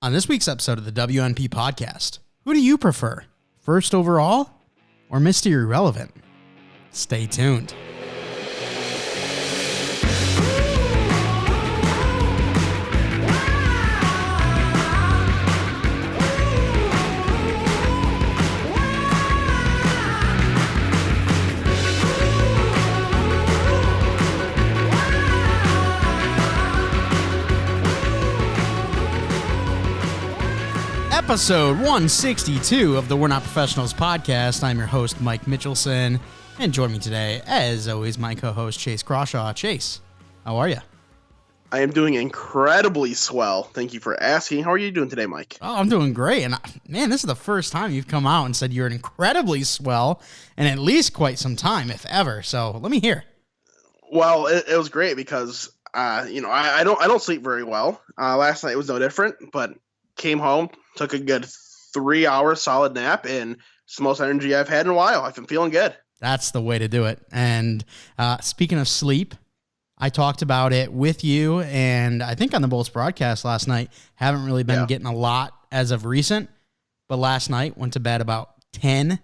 On this week's episode of the WNP podcast, who do you prefer? First overall or Mr. Irrelevant? Stay tuned. Episode 162 of the We're Not Professionals podcast. I'm your host, Mike Mitchelson, and join me today, as always, my co-host, Chase Crawshaw. Chase, how are you? I am doing incredibly swell. Thank you for asking. How are you doing today, Mike? Oh, I'm doing great. And man, this is the first time you've come out and said you're incredibly swell in at least quite some time, if ever. So let me hear. Well, it was great because, I don't sleep very well. Last night was no different, but came home, took a good 3 hour solid nap, and it's the most energy I've had in a while. I've been feeling good. That's the way to do it. And speaking of sleep, I talked about it with you, and I think on the Bolts broadcast last night. Haven't really been getting a lot as of recent, but last night went to bed about 10,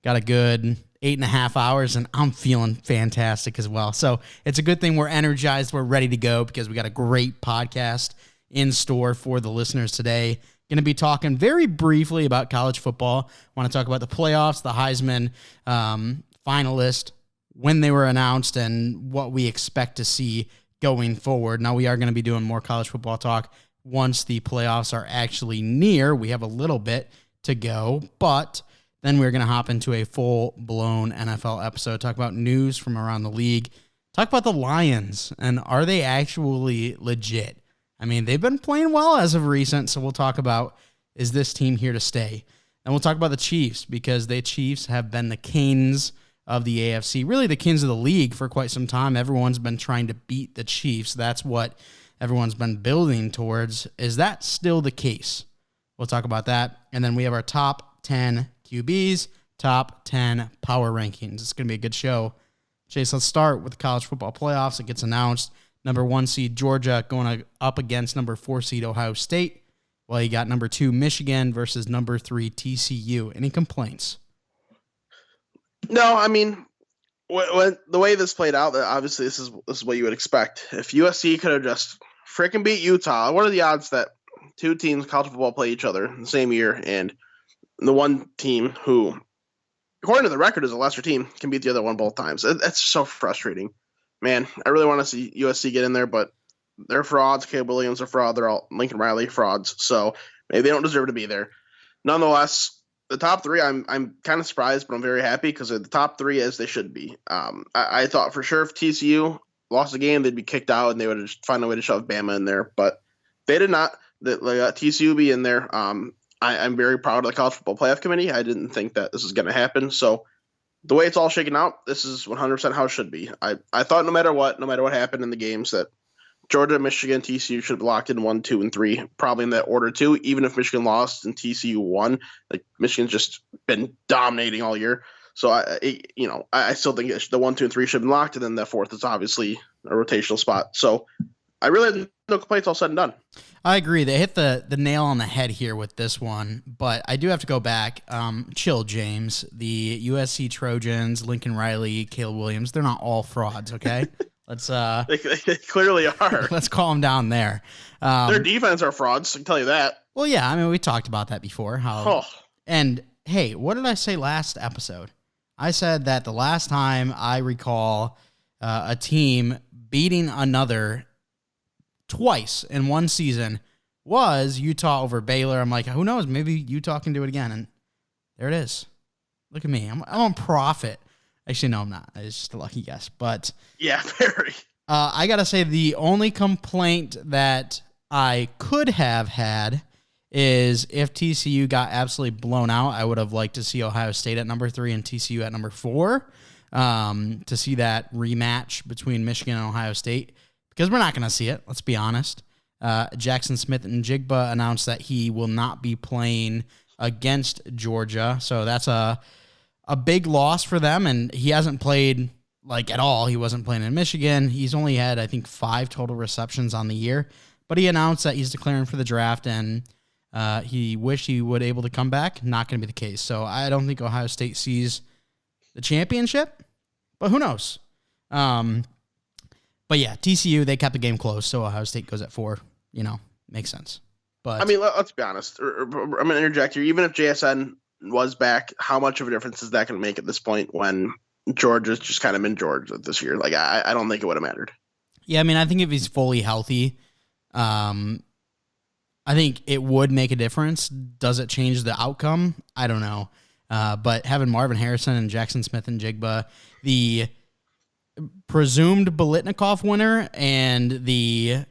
got a good 8.5 hours, and I'm feeling fantastic as well. So it's a good thing we're energized, we're ready to go, because we got a great podcast in store for the listeners today. Going to be talking very briefly about college football. Want to talk about the playoffs, the Heisman finalist, when they were announced, and what we expect to see going forward. Now, we are going to be doing more college football talk once the playoffs are actually near. We have a little bit to go, but then we're going to hop into a full-blown NFL episode, talk about news from around the league, talk about the Lions, and are they actually legit? I mean, they've been playing well as of recent, so we'll talk about, is this team here to stay? And we'll talk about the Chiefs, because the Chiefs have been the kings of the AFC, really the kings of the league for quite some time. Everyone's been trying to beat the Chiefs. That's what everyone's been building towards. Is that still the case? We'll talk about that. And then we have our top 10 QBs, top 10 power rankings. It's going to be a good show. Chase, let's start with the college football playoffs. It gets announced. Number 1 seed Georgia going up against number 4 seed Ohio State. Well, you got number 2 Michigan versus number 3 TCU. Any complaints? No, I mean, when the way this played out, obviously this is what you would expect. If USC could have just freaking beat Utah, what are the odds that two teams college football play each other in the same year, and the one team who, according to the record, is a lesser team can beat the other one both times? That's so frustrating. Man, I really want to see USC get in there, but they're frauds. Caleb Williams are fraud. They're all Lincoln Riley frauds. So maybe they don't deserve to be there. Nonetheless, the top three, I'm kind of surprised, but I'm very happy because they're the top three as they should be. I thought for sure if TCU lost the game, they'd be kicked out and they would just find a way to shove Bama in there, but they did not. They got TCU be in there. I'm very proud of the College Football Playoff Committee. I didn't think that this was going to happen. So the way it's all shaken out, this is 100% how it should be. I thought no matter what happened in the games, that Georgia, Michigan, TCU should have locked in 1, 2, and 3, probably in that order too. Even if Michigan lost and TCU won, like Michigan's just been dominating all year. So I still think the 1, 2, and 3 should have been locked, and then the fourth is obviously a rotational spot. So I really have no complaints, all said and done. I agree. They hit the nail on the head here with this one, but I do have to go back. Chill, James. The USC Trojans, Lincoln Riley, Caleb Williams, they're not all frauds, okay? Let's they clearly are. Let's calm down there. Their defense are frauds, I can tell you that. Well, yeah, I mean, we talked about that before. And hey, what did I say last episode? I said that the last time I recall a team beating another twice in one season was Utah over Baylor. I'm like, who knows? Maybe Utah can do it again. And there it is. Look at me. I'm on profit. Actually, no, I'm not. It's just a lucky guess. But yeah, very. I got to say the only complaint that I could have had is if TCU got absolutely blown out, I would have liked to see Ohio State at number 3 and TCU at number 4 to see that rematch between Michigan and Ohio State. Because we're not going to see it, let's be honest. Jackson Smith and Jigba announced that he will not be playing against Georgia. So that's a big loss for them, and he hasn't played like at all. He wasn't playing in Michigan. He's only had, I think, 5 total receptions on the year. But he announced that he's declaring for the draft, and He wished he would able to come back. Not going to be the case. So I don't think Ohio State sees the championship, but who knows? But yeah, TCU, they kept the game close, so Ohio State goes at 4. Makes sense. But I mean, let's be honest. I'm going to interject here. Even if JSN was back, how much of a difference is that going to make at this point when Georgia's just kind of been Georgia this year? Like, I don't think it would have mattered. Yeah, I mean, I think if he's fully healthy, I think it would make a difference. Does it change the outcome? I don't know. But having Marvin Harrison and Jackson Smith and Jigba, the presumed Biletnikoff winner and the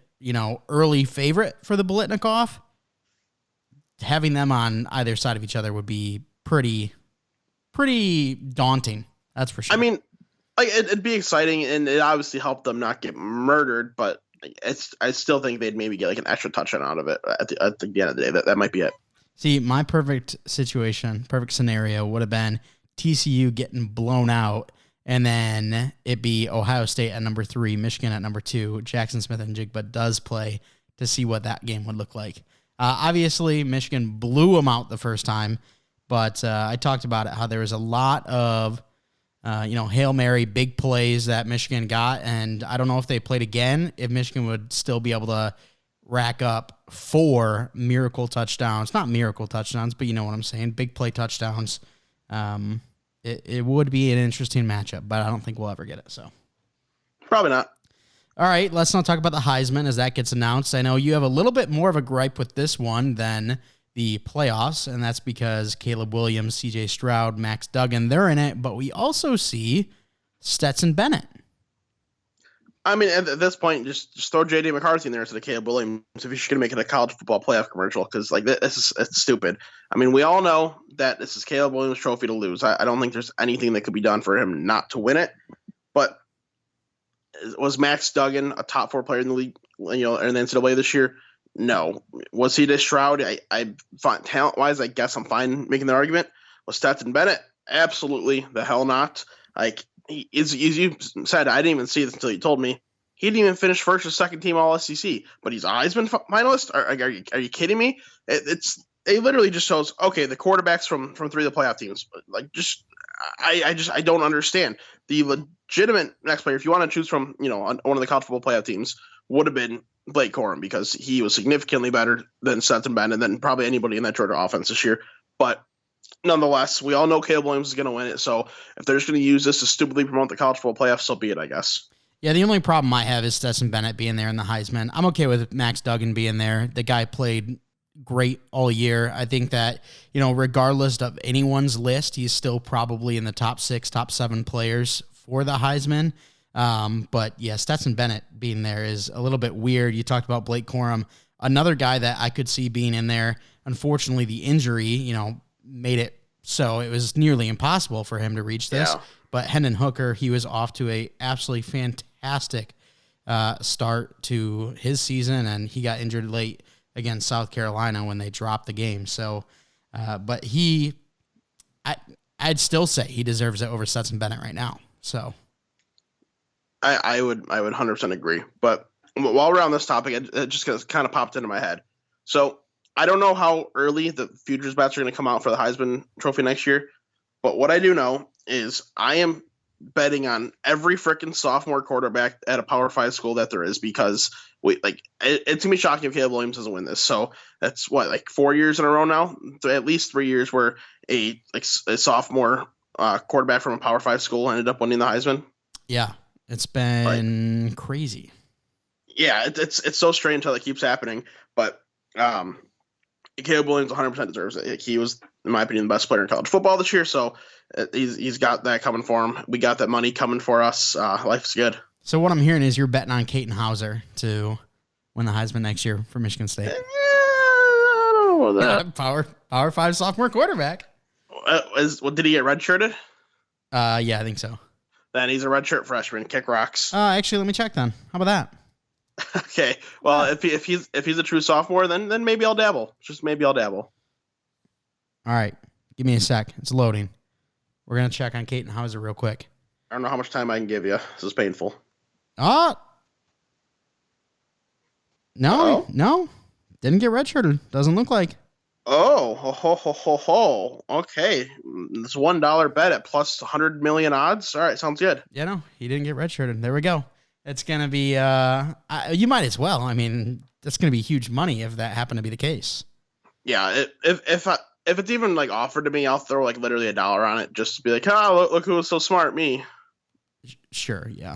early favorite for the Biletnikoff, having them on either side of each other would be pretty daunting. That's for sure. I mean, like it'd be exciting, and it obviously helped them not get murdered. But I still think they'd maybe get like an extra touchdown out of it at the end of the day. That might be it. See, my perfect scenario would have been TCU getting blown out, and then it be Ohio State at number 3, Michigan at number 2. Jackson Smith and Jigba does play to see what that game would look like. Obviously, Michigan blew them out the first time, but I talked about it, how there was a lot of Hail Mary big plays that Michigan got, and I don't know if they played again, if Michigan would still be able to rack up 4 miracle touchdowns. Not miracle touchdowns, but you know what I'm saying, big play touchdowns. It would be an interesting matchup, but I don't think we'll ever get it. So probably not. All right, let's not talk about the Heisman as that gets announced. I know you have a little bit more of a gripe with this one than the playoffs, and that's because Caleb Williams, C.J. Stroud, Max Duggan, they're in it, but we also see Stetson Bennett. I mean, at this point, just throw J.D. McCarthy in there instead of Caleb Williams if you're going to make it a college football playoff commercial, because like it's stupid. I mean, we all know that this is Caleb Williams' trophy to lose. I don't think there's anything that could be done for him not to win it. But was Max Duggan a top 4 player in the league, in the NCAA this year? No. Was he this Stroud? I find talent-wise, I guess I'm fine making the argument. Was Stetson Bennett? Absolutely the hell not. Like, as you said, I didn't even see this until you told me. He didn't even finish first or second team All-SEC, but he's a Heisman finalist? Are you kidding me? It literally just shows, okay, the quarterbacks from 3 of the playoff teams. Like, I don't understand. The legitimate next player, if you want to choose from, one of the college football playoff teams, would have been Blake Corum, because he was significantly better than Stetson Bennett and then probably anybody in that Georgia offense this year. But nonetheless, we all know Caleb Williams is going to win it. So if they're just going to use this to stupidly promote the college football playoffs, so be it, I guess. Yeah, the only problem I have is Stetson Bennett being there in the Heisman. I'm okay with Max Duggan being there. The guy played great all year. I think that, regardless of anyone's list, he's still probably in the top 6, top 7 players for the Heisman. But yeah, Stetson Bennett being there is a little bit weird. You talked about Blake Corum, another guy that I could see being in there. Unfortunately, the injury, made it so it was nearly impossible for him to reach this. Yeah. But Hendon Hooker, he was off to a absolutely fantastic start to his season, and he got injured late against South Carolina when they dropped the game. So, but I'd still say he deserves it over Stetson Bennett right now. So. I would 100% agree. But while we're on this topic, it just kind of popped into my head. So I don't know how early the futures bets are going to come out for the Heisman Trophy next year. But what I do know is I am betting on every freaking sophomore quarterback at a Power 5 school that there is, because it's going to be shocking if Caleb Williams doesn't win this. So that's 4 years in a row now, at least 3 years where a sophomore quarterback from a Power 5 school ended up winning the Heisman. Yeah. It's been crazy. Yeah, it's so strange how that keeps happening. But Caleb Williams 100% deserves it. He was, in my opinion, the best player in college football this year. So he's got that coming for him. We got that money coming for us. Life's good. So what I'm hearing is you're betting on Katon Hauser to win the Heisman next year for Michigan State. Yeah, I don't know about that. Power 5 sophomore quarterback. Did he get redshirted? Yeah, I think so. Then he's a redshirt freshman. Kick rocks. Actually, let me check then. How about that? Okay. Well, if he's a true sophomore, then maybe I'll dabble. Just maybe I'll dabble. All right. Give me a sec. It's loading. We're gonna check on Katon Hauser real quick. I don't know how much time I can give you. This is painful. No. Didn't get redshirted. Doesn't look like. Oh, ho, ho, ho, ho, ho. Okay. This $1 bet at plus 100 million odds. All right, sounds good. Yeah, no, he didn't get redshirted. There we go. It's going to be, you might as well. I mean, that's going to be huge money if that happened to be the case. Yeah, if it's even like offered to me, I'll throw like literally $1 on it just to be like, oh, look who was so smart, me. Sure, yeah.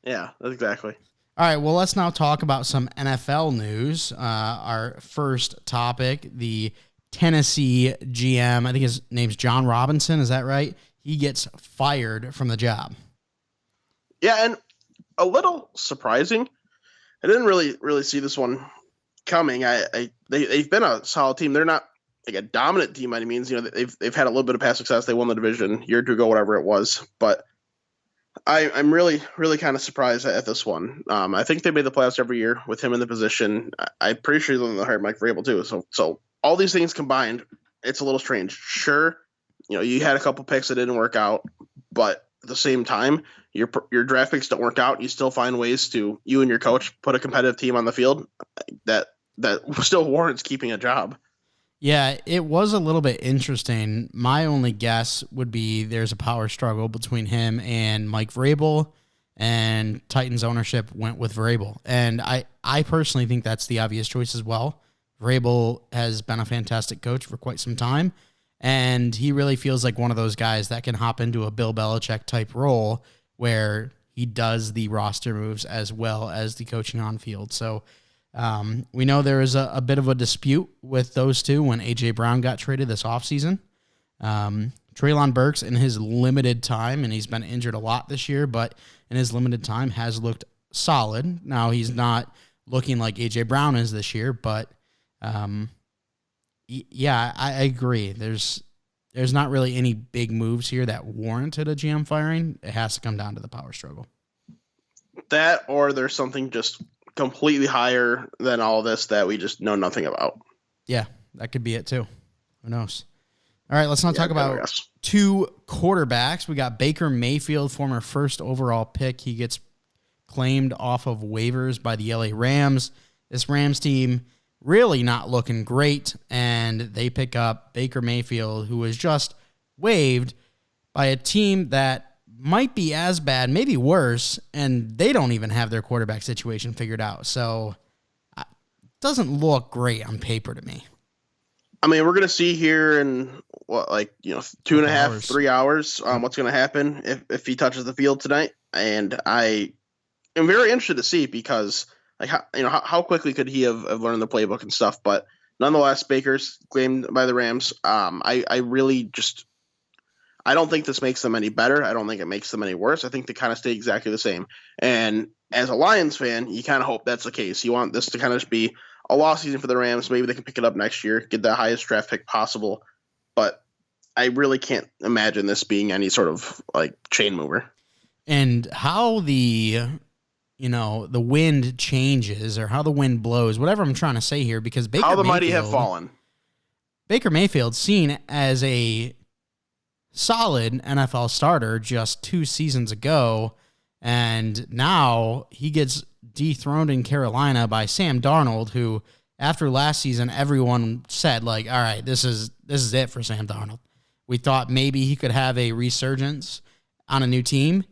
Yeah, exactly. All right, well, let's now talk about some NFL news. Our first topic, the Tennessee GM, I think his name's John Robinson, is that right? He gets fired from the job. Yeah, and a little surprising. I didn't really see this one coming. They've been a solid team. They're not like a dominant team by any means. You know, they've had a little bit of past success. They won the division a year or two ago, whatever it was. But I'm really kind of surprised at this one. I think they made the playoffs every year with him in the position. I'm pretty sure they're the hired Mike Vrabel too. So all these things combined, it's a little strange. Sure, you know, you had a couple picks that didn't work out, but at the same time, your draft picks don't work out. You still find ways to, you and your coach, put a competitive team on the field that still warrants keeping a job. Yeah, it was a little bit interesting. My only guess would be there's a power struggle between him and Mike Vrabel, and Titans ownership went with Vrabel. And I personally think that's the obvious choice as well. Vrabel has been a fantastic coach for quite some time, and he really feels like one of those guys that can hop into a Bill Belichick type role where he does the roster moves as well as the coaching on field. So we know there is a bit of a dispute with those two when A.J. Brown got traded this offseason. Treylon Burks in his limited time, and he's been injured a lot this year, but in his limited time has looked solid. Now, he's not looking like A.J. Brown is this year, but yeah, I agree. There's not really any big moves here that warranted a GM firing. It has to come down to the power struggle. That, or there's something just completely higher than all this that we just know nothing about. Yeah, that could be it too. Who knows? All right, let's now talk about two quarterbacks. We got Baker Mayfield, former first overall pick. He gets claimed off of waivers by the LA Rams. This Rams team really not looking great, and they pick up Baker Mayfield, who was just waived by a team that might be as bad, maybe worse, and they don't even have their quarterback situation figured out. So it doesn't look great on paper to me. I mean, we're going to see here in, 2.5, 3 hours what's going to happen if he touches the field tonight. And I am very interested to see because, like, how quickly could he have learned the playbook and stuff. But nonetheless, Baker's claimed by the Rams. I really just – I don't think this makes them any better. I don't think it makes them any worse. I think they kind of stay exactly the same. And as a Lions fan, you kind of hope that's the case. You want this to kind of be a lost season for the Rams. Maybe they can pick it up next year, get the highest draft pick possible. But I really can't imagine this being any sort of like chain mover. And how the wind changes or how the wind blows, whatever I'm trying to say here, because how the mighty have fallen. Baker Mayfield's seen as a solid NFL starter just 2 seasons ago, and now he gets dethroned in Carolina by Sam Darnold, who after last season everyone said, like, all right, this is it for Sam Darnold. We thought maybe he could have a resurgence on a new team,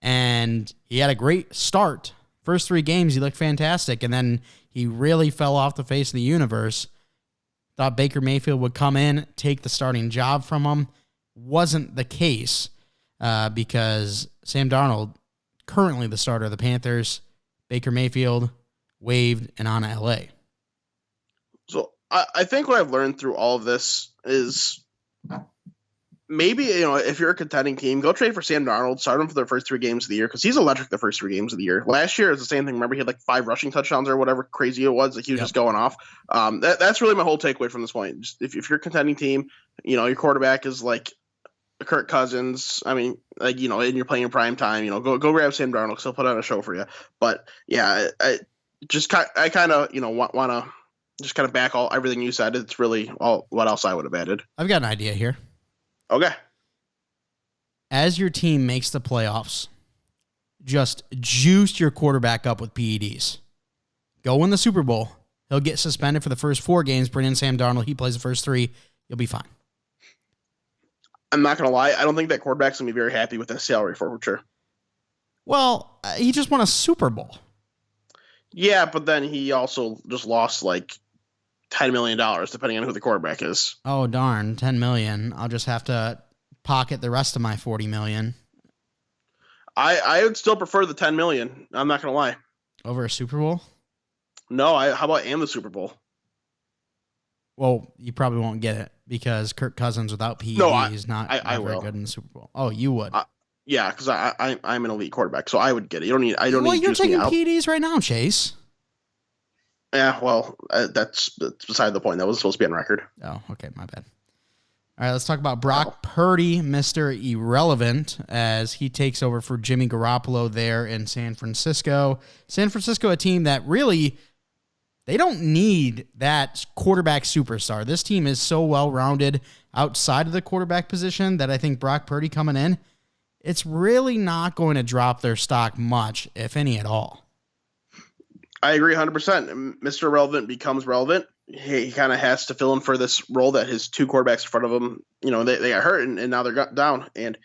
and he had a great start. First 3 games he looked fantastic, and then he really fell off the face of the universe. Thought Baker Mayfield would come in, take the starting job from him. Wasn't the case because Sam Darnold, currently the starter of the Panthers, Baker Mayfield, waived and on to LA. So I think what I've learned through all of this is maybe, if you're a contending team, go trade for Sam Darnold, start him for the first 3 games of the year because he's electric the first 3 games of the year. Last year it was the same thing. Remember, he had like 5 rushing touchdowns or whatever crazy it was. Like he was just going off. That's really my whole takeaway from this point. Just if you're a contending team, your quarterback is like Kirk Cousins. I mean, like, and you're playing in prime time, go grab Sam Darnold because he'll put on a show for you. But yeah, I kind of, want to just kind of back everything you said. It's really all what else I would have added. I've got an idea here. Okay. As your team makes the playoffs, just juice your quarterback up with PEDs. Go win the Super Bowl. He'll get suspended for the first 4 games. Bring in Sam Darnold. He plays the first 3. You'll be fine. I'm not going to lie. I don't think that quarterback's going to be very happy with that salary forfeiture. Well, he just won a Super Bowl. Yeah, but then he also just lost like $10 million, depending on who the quarterback is. Oh, darn. $10 million. I'll just have to pocket the rest of my $40 million. I would still prefer the $10 million. I'm not going to lie. Over a Super Bowl? No, how about the Super Bowl? Well, you probably won't get it because Kirk Cousins without PED is not very good in the Super Bowl. Oh, you would? Yeah, because I'm an elite quarterback, so I would get it. You don't need. I don't well, need. You're taking PEDs right now, Chase. Yeah, well, that's beside the point. That was supposed to be on record. Oh, okay, my bad. All right, let's talk about Brock Purdy, Mr. Irrelevant, as he takes over for Jimmy Garoppolo there in San Francisco. San Francisco, a team that really, they don't need that quarterback superstar. This team is so well-rounded outside of the quarterback position that I think Brock Purdy coming in, it's really not going to drop their stock much, if any at all. I agree 100%. Mr. Irrelevant becomes relevant. He kind of has to fill in for this role that his 2 quarterbacks in front of him, they got hurt and now they're down. And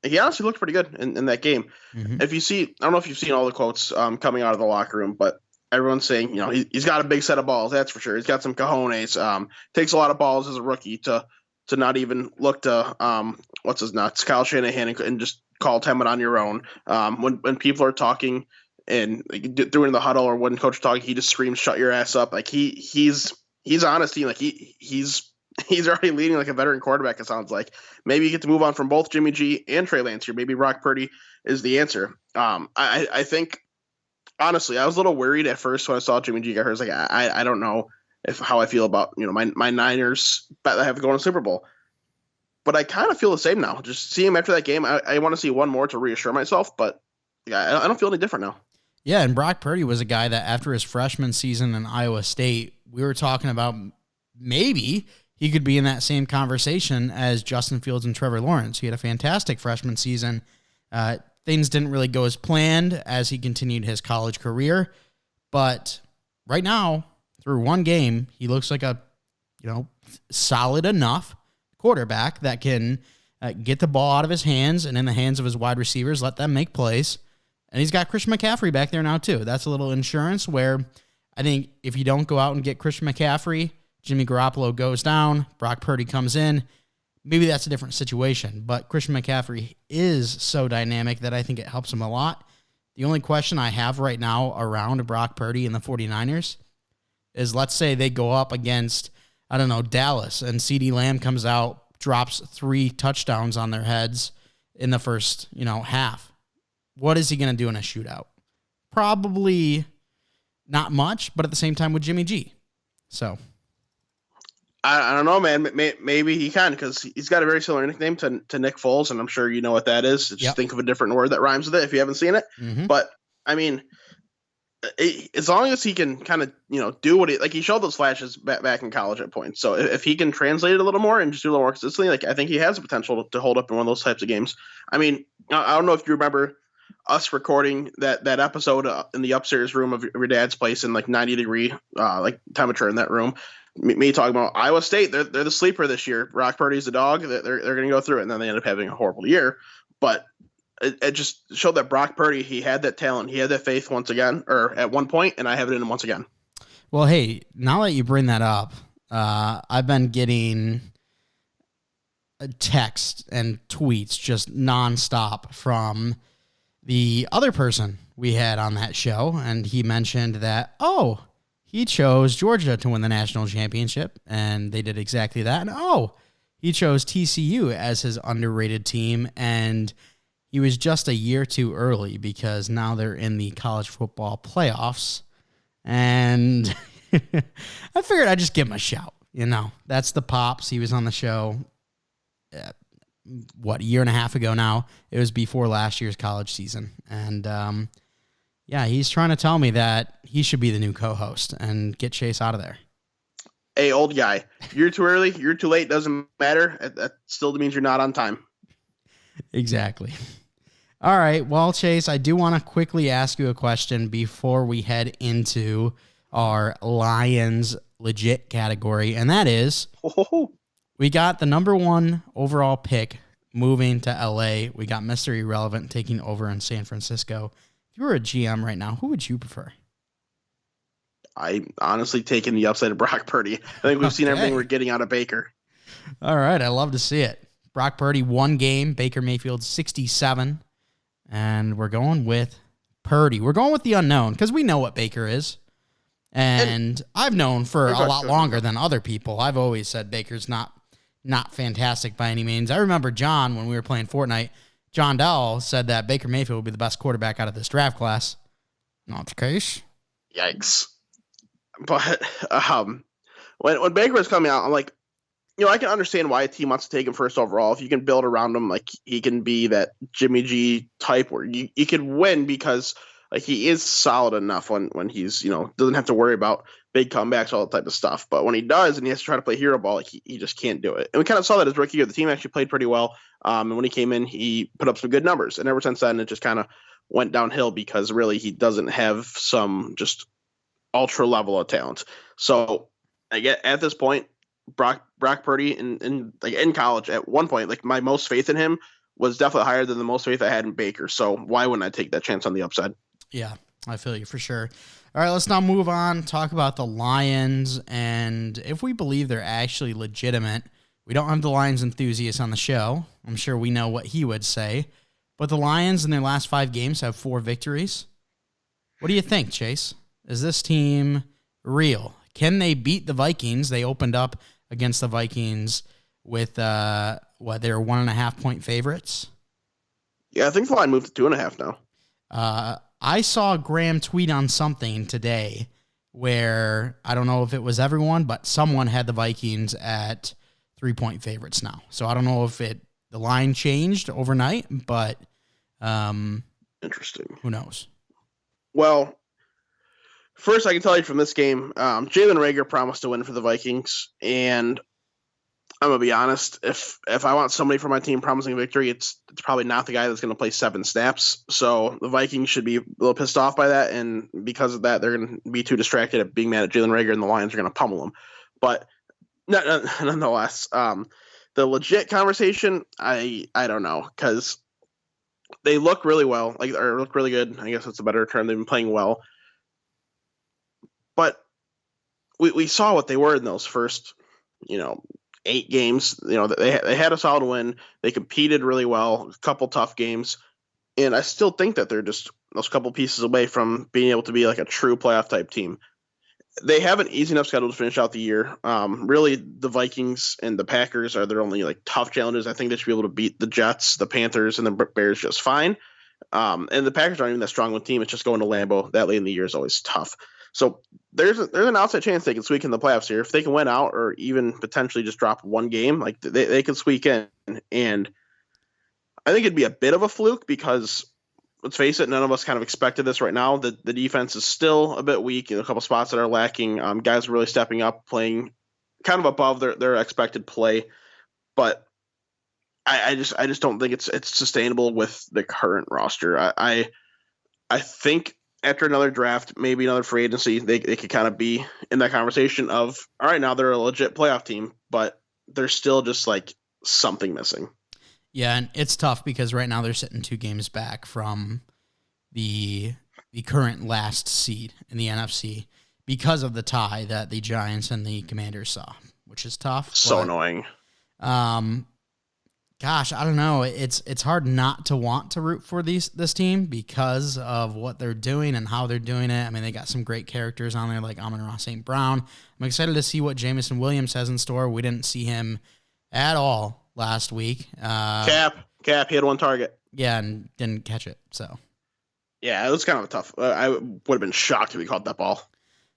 he honestly looked pretty good in that game. Mm-hmm. If you see, I don't know if you've seen all the quotes coming out of the locker room, but everyone's saying, he's got a big set of balls. That's for sure. He's got some cojones. Takes a lot of balls as a rookie to not even look to what's his nuts, Kyle Shanahan, and just call time on your own. When people are talking and doing the huddle or when coach is talking, he just screams, "Shut your ass up!" Like he's honest. Like he's already leading like a veteran quarterback. It sounds like maybe you get to move on from both Jimmy G and Trey Lance here. Maybe Brock Purdy is the answer. I think honestly, I was a little worried at first when I saw Jimmy G get hurt. I was like, I don't know how I feel about my Niners that have to go to the Super Bowl. But I kind of feel the same now. Just seeing him after that game, I want to see one more to reassure myself. But yeah, I don't feel any different now. Yeah, and Brock Purdy was a guy that after his freshman season in Iowa State, we were talking about maybe he could be in that same conversation as Justin Fields and Trevor Lawrence. He had a fantastic freshman season. Things didn't really go as planned as he continued his college career. But right now, through one game, he looks like a solid enough quarterback that can get the ball out of his hands and in the hands of his wide receivers, let them make plays. And he's got Christian McCaffrey back there now, too. That's a little insurance where I think if you don't go out and get Christian McCaffrey, Jimmy Garoppolo goes down, Brock Purdy comes in, maybe that's a different situation. But Christian McCaffrey is so dynamic that I think it helps him a lot. The only question I have right now around Brock Purdy and the 49ers is let's say they go up against, Dallas, and CeeDee Lamb comes out, drops 3 touchdowns on their heads in the first, half. What is he going to do in a shootout? Probably not much, but at the same time with Jimmy G. So I don't know, man. Maybe he can because he's got a very similar nickname to Nick Foles, and I'm sure you know what that is. Just think of a different word that rhymes with it if you haven't seen it. Mm-hmm. But, I mean, as long as he can kind of, do what he showed those flashes back in college at points. So if he can translate it a little more and just do a little more consistently, I think he has the potential to hold up in one of those types of games. I mean, I don't know if you remember us recording that episode in the upstairs room of your dad's place in 90-degree temperature in that room. Me talking about Iowa State, they're the sleeper this year. Brock Purdy's the dog. They're going to go through it, and then they end up having a horrible year. But it just showed that Brock Purdy, he had that talent, he had that faith once again, or at one point, and I have it in him once again. Well, hey, now that you bring that up, I've been getting texts and tweets just nonstop from the other person we had on that show, and he mentioned that, he chose Georgia to win the national championship, and they did exactly that. And, he chose TCU as his underrated team, and he was just a year too early because now they're in the college football playoffs, and I figured I'd just give him a shout. That's the Pops. He was on the show, a year and a half ago now. It was before last year's college season. And, he's trying to tell me that he should be the new co-host and get Chase out of there. Hey, old guy, you're too early, you're too late, doesn't matter. That still means you're not on time. Exactly. All right. Well, Chase, I do want to quickly ask you a question before we head into our Lions legit category, and that is we got the number 1 overall pick moving to LA. We got Mr. Irrelevant taking over in San Francisco. If you were a GM right now, who would you prefer? I'm honestly taking the upside of Brock Purdy. I think we've seen everything we're getting out of Baker. All right, I love to see it. Brock Purdy, 1 game. Baker Mayfield, 67. And we're going with Purdy. We're going with the unknown because we know what Baker is. And I've known for a lot longer than other people. I've always said Baker's not fantastic by any means. I remember John, when we were playing Fortnite, John Dowell said that Baker Mayfield would be the best quarterback out of this draft class. Not the case. Yikes. But when Baker was coming out, I'm like, I can understand why a team wants to take him first overall. If you can build around him, like he can be that Jimmy G type where you can win because like he is solid enough when he's, doesn't have to worry about big comebacks, all that type of stuff. But when he does and he has to try to play hero ball, like he just can't do it. And we kind of saw that his rookie year. The team actually played pretty well. And when he came in, he put up some good numbers. And ever since then, it just kind of went downhill because really he doesn't have some just ultra level of talent. So I get at this point, Brock Purdy in college at one point, like my most faith in him was definitely higher than the most faith I had in Baker. So why wouldn't I take that chance on the upside? Yeah, I feel you for sure. All right, let's now move on, talk about the Lions, and if we believe they're actually legitimate. We don't have the Lions enthusiast on the show. I'm sure we know what he would say. But the Lions in their last 5 games have 4 victories. What do you think, Chase? Is this team real? Can they beat the Vikings? They opened up against the Vikings with, they're 1.5 point favorites. Yeah, I think the line moved to 2.5 now. I saw Graham tweet on something today where, I don't know if it was everyone, but someone had the Vikings at 3-point favorites now. So I don't know if the line changed overnight, but interesting. Who knows? Well, first I can tell you from this game, Jalen Reagor promised to win for the Vikings, and I'm gonna be honest. If I want somebody for my team promising victory, it's probably not the guy that's gonna play 7 snaps. So the Vikings should be a little pissed off by that, and because of that, they're gonna be too distracted at being mad at Jalen Reagor, and the Lions are gonna pummel them. But nonetheless, the legit conversation, I don't know, because they look really well, or look really good. I guess that's a better term. They've been playing well, but we saw what they were in those first, 8 games. They had a solid win. They competed really well, a couple tough games, and I still think that they're just those couple pieces away from being able to be like a true playoff type team. They have an easy enough schedule to finish out the year. Really, the Vikings and the Packers are their only tough challenges. I think they should be able to beat the Jets, the Panthers, and the Bears just fine. And the Packers aren't even that strong of a team. It's just going to Lambeau that late in the year is always tough. So there's an outside chance they can squeak in the playoffs here. If they can win out or even potentially just drop 1 game, they could squeak in. And I think it'd be a bit of a fluke because, let's face it, none of us kind of expected this right now. The defense is still a bit weak. A couple spots that are lacking. Guys are really stepping up, playing kind of above their expected play. But I just don't think it's sustainable with the current roster. I think after another draft, maybe another free agency, they could kind of be in that conversation of, all right, now they're a legit playoff team, but they're still just something missing. Yeah, and it's tough because right now they're sitting 2 games back from the current last seed in the NFC because of the tie that the Giants and the Commanders saw, which is tough. So annoying. Gosh, I don't know. It's hard not to want to root for this team because of what they're doing and how they're doing it. I mean, they got some great characters on there like Amon-Ra St. Brown. I'm excited to see what Jameson Williams has in store. We didn't see him at all last week. Cap, he had 1 target. Yeah, and didn't catch it. So yeah, it was kind of a tough. I would have been shocked if he caught that ball.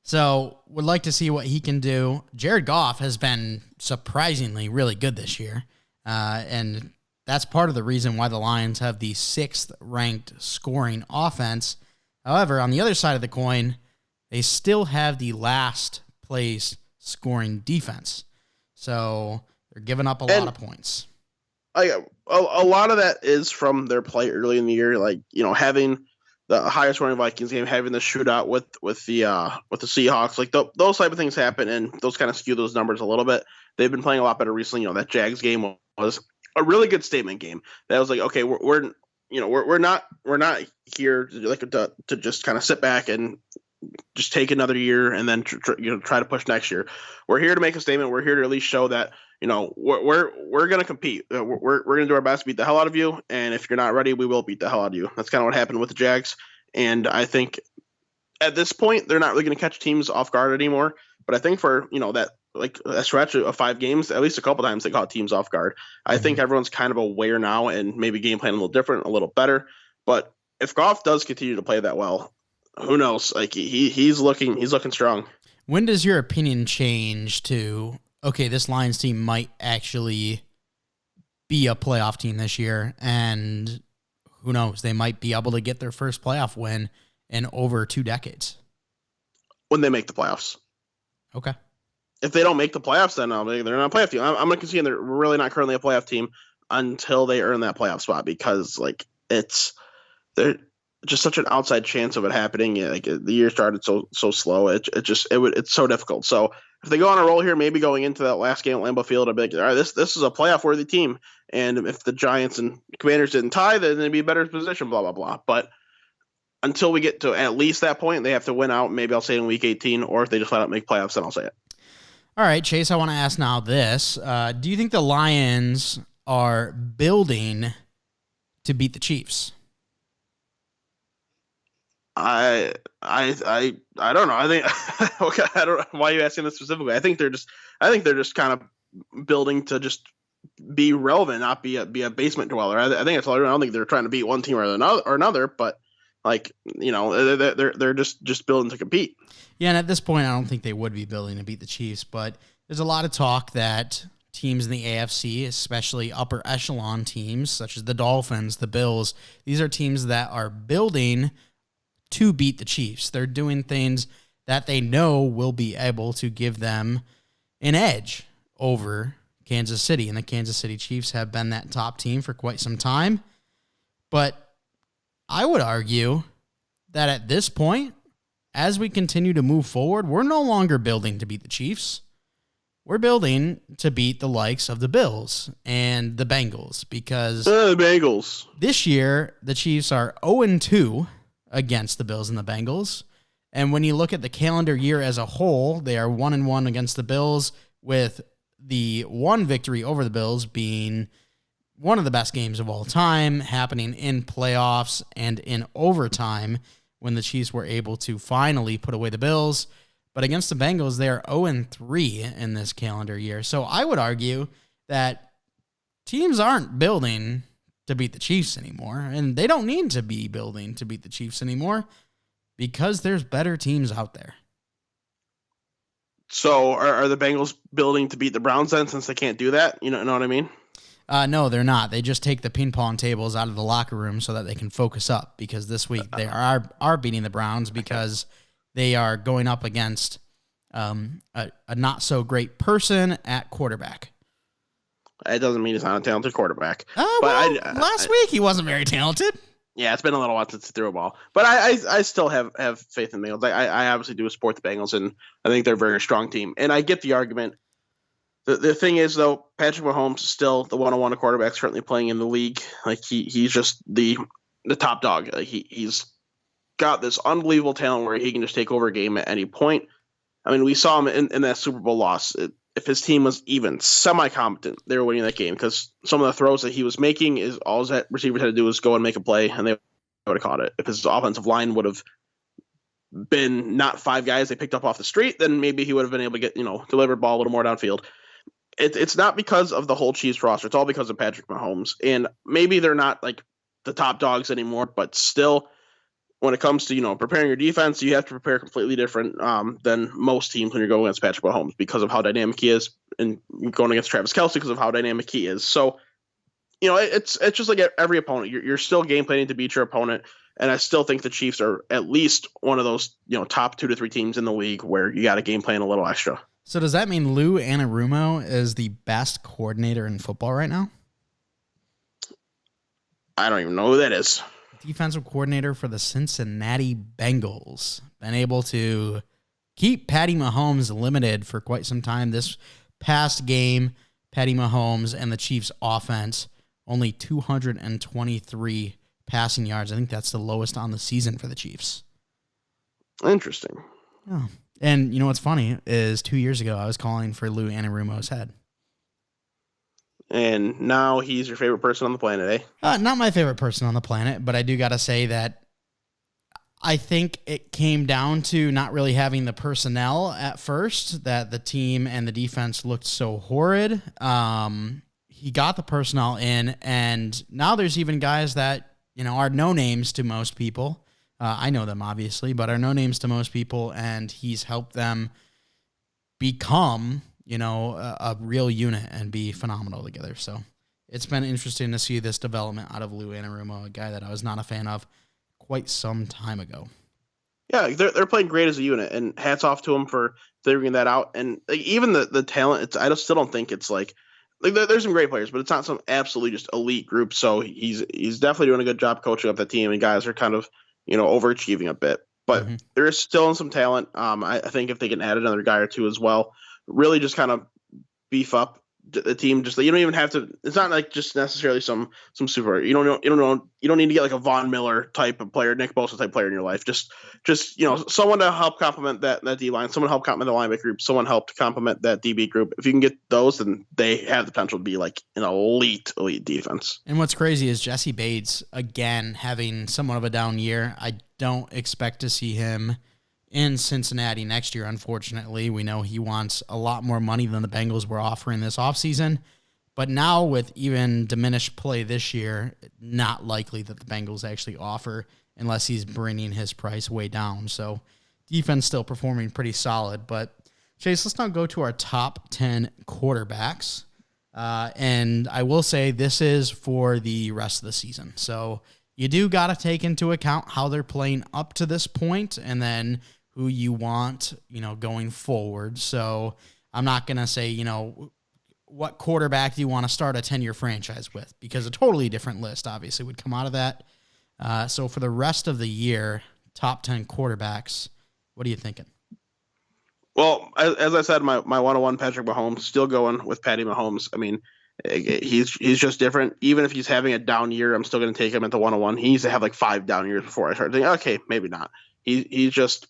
So would like to see what he can do. Jared Goff has been surprisingly really good this year. And that's part of the reason why the Lions have the 6th ranked scoring offense. However, on the other side of the coin, they still have the last place scoring defense. So they're giving up a lot of points. A lot of that is from their play early in the year, having the highest scoring Vikings game, having the shootout with the Seahawks, like those type of things happen, and those kind of skew those numbers a little bit. They've been playing a lot better recently. That Jags game was a really good statement game. That was like, okay, we're not here to just kind of sit back and just take another year and then try to push next year. We're here to make a statement. We're here to at least show that we're going to compete. We're going to do our best to beat the hell out of you. And if you're not ready, we will beat the hell out of you. That's kind of what happened with the Jags. And I think at this point, they're not really going to catch teams off guard anymore. But I think for, that like a stretch of 5 games, at least a couple times they caught teams off guard. I think everyone's kind of aware now and maybe game plan a little different, a little better. But if Goff does continue to play that well, who knows? Like he's looking strong. When does your opinion change to, okay, this Lions team might actually be a playoff team this year, and who knows, they might be able to get their first playoff win in over 2 decades? When they make the playoffs. Okay. If they don't make the playoffs, then they're not a playoff team. I'm going to concede they're really not currently a playoff team until they earn that playoff spot, because they're just such an outside chance of it happening. Like the year started so slow. It's so difficult. So if they go on a roll here, maybe going into that last game at Lambeau Field, I'd be like, all right, this is a playoff worthy team. And if the Giants and Commanders didn't tie, then they'd be a better position, blah, blah, blah. But until we get to at least that point, they have to win out. Maybe I'll say it in week 18, or if they just let out make playoffs, then I'll say it. All right, Chase, I want to ask now this. Do you think the Lions are building to beat the Chiefs? I don't know. I think okay. I don't know why you asking this specifically. I think they're just kind of building to just be relevant, not be a basement dweller. I think that's all. I don't think they're trying to beat one team or another, but they're just building to compete. Yeah, and at this point, I don't think they would be building to beat the Chiefs, but there's a lot of talk that teams in the AFC, especially upper echelon teams such as the Dolphins, the Bills, these are teams that are building to beat the Chiefs. They're doing things that they know will be able to give them an edge over Kansas City, and the Kansas City Chiefs have been that top team for quite some time. But I would argue that at this point, as we continue to move forward, we're no longer building to beat the Chiefs. We're building to beat the likes of the Bills and the Bengals, because the Bengals this year, the Chiefs are 0-2 against the Bills and the Bengals. And when you look at the calendar year as a whole, they are 1-1 against the Bills, with the one victory over the Bills being one of the best games of all time, happening in playoffs and in overtime when the Chiefs were able to finally put away the Bills. But against the Bengals, they are 0-3 in this calendar year. So I would argue that teams aren't building to beat the Chiefs anymore, and they don't need to be building to beat the Chiefs anymore, because there's better teams out there. So are the Bengals building to beat the Browns then, since they can't do that? You know what I mean? No, they're not. They just take the ping pong tables out of the locker room so that they can focus up, because this week they are beating the Browns because they are going up against a not so great person at quarterback. It doesn't mean he's not a talented quarterback. Last week he wasn't very talented. Yeah, it's been a little while since he threw a ball. But I still have faith in the Bengals. I obviously do support the Bengals, and I think they're a very strong team. And I get the argument. The thing is, though, Patrick Mahomes is still the one-on-one quarterback currently playing in the league. Like he's just the top dog. Like he's got this unbelievable talent where he can just take over a game at any point. I mean, we saw him in that Super Bowl loss. If his team was even semi-competent, they were winning that game, because some of the throws that he was making is all that receivers had to do was go and make a play, and they would have caught it. If his offensive line would have been not 5 guys they picked up off the street, then maybe he would have been able to get, deliver ball a little more downfield. It's not because of the whole Chiefs roster. It's all because of Patrick Mahomes. And maybe they're not like the top dogs anymore, but still, when it comes to, preparing your defense, you have to prepare completely different than most teams when you're going against Patrick Mahomes, because of how dynamic he is, and going against Travis Kelce because of how dynamic he is. So, it's just like every opponent. You're still game planning to beat your opponent. And I still think the Chiefs are at least one of those, top 2 to 3 teams in the league where you got to game plan a little extra. So does that mean Lou Anarumo is the best coordinator in football right now? I don't even know who that is. defensive coordinator for the Cincinnati Bengals. Been able to keep Patty Mahomes limited for quite some time. This past game, Patty Mahomes and the Chiefs offense, only 223 passing yards. I think that's the lowest on the season for the Chiefs. Interesting. Oh. And you know what's funny is 2 years ago, I was calling for Lou Anarumo's head. And now he's your favorite person on the planet, eh? Not my favorite person on the planet, but I do got to say that I think it came down to not really having the personnel at first, that the team and the defense looked so horrid. He got the personnel in, and now there's even guys that, are no names to most people. I know them, obviously, but are no names to most people, and he's helped them become, a real unit and be phenomenal together. So it's been interesting to see this development out of Lou Anarumo, a guy that I was not a fan of quite some time ago. Yeah, they're playing great as a unit, and hats off to them for figuring that out. And even the talent, I still don't think it's like there's some great players, but it's not some absolutely just elite group. So he's definitely doing a good job coaching up the team, and guys are kind of overachieving a bit. But there is still some talent. I think if they can add another guy or two as well, really just kind of beef up the team. Just you don't even have to. It's not like just necessarily some super. You don't need to get like a Von Miller type of player, Nick Bosa type player in your life. Just someone to help complement that D line, someone to help complement the linebacker group, someone help to complement that DB group. If you can get those, then they have the potential to be like an elite defense. And what's crazy is Jesse Bates again having somewhat of a down year. I don't expect to see him in Cincinnati next year, unfortunately. We know he wants a lot more money than the Bengals were offering this offseason. But now with even diminished play this year, not likely that the Bengals actually offer unless he's bringing his price way down. So defense still performing pretty solid. But Chase, let's now go to our top 10 quarterbacks. And I will say this is for the rest of the season. So you do got to take into account how they're playing up to this point and then who you want, going forward. So I'm not going to say, what quarterback do you want to start a 10-year franchise with? Because a totally different list, obviously, would come out of that. So for the rest of the year, top 10 quarterbacks, what are you thinking? Well, as I said, my 101 Patrick Mahomes, still going with Patty Mahomes. I mean, he's just different. Even if he's having a down year, I'm still going to take him at the 101. He needs to have like 5 down years before I start thinking, okay, maybe not. He's just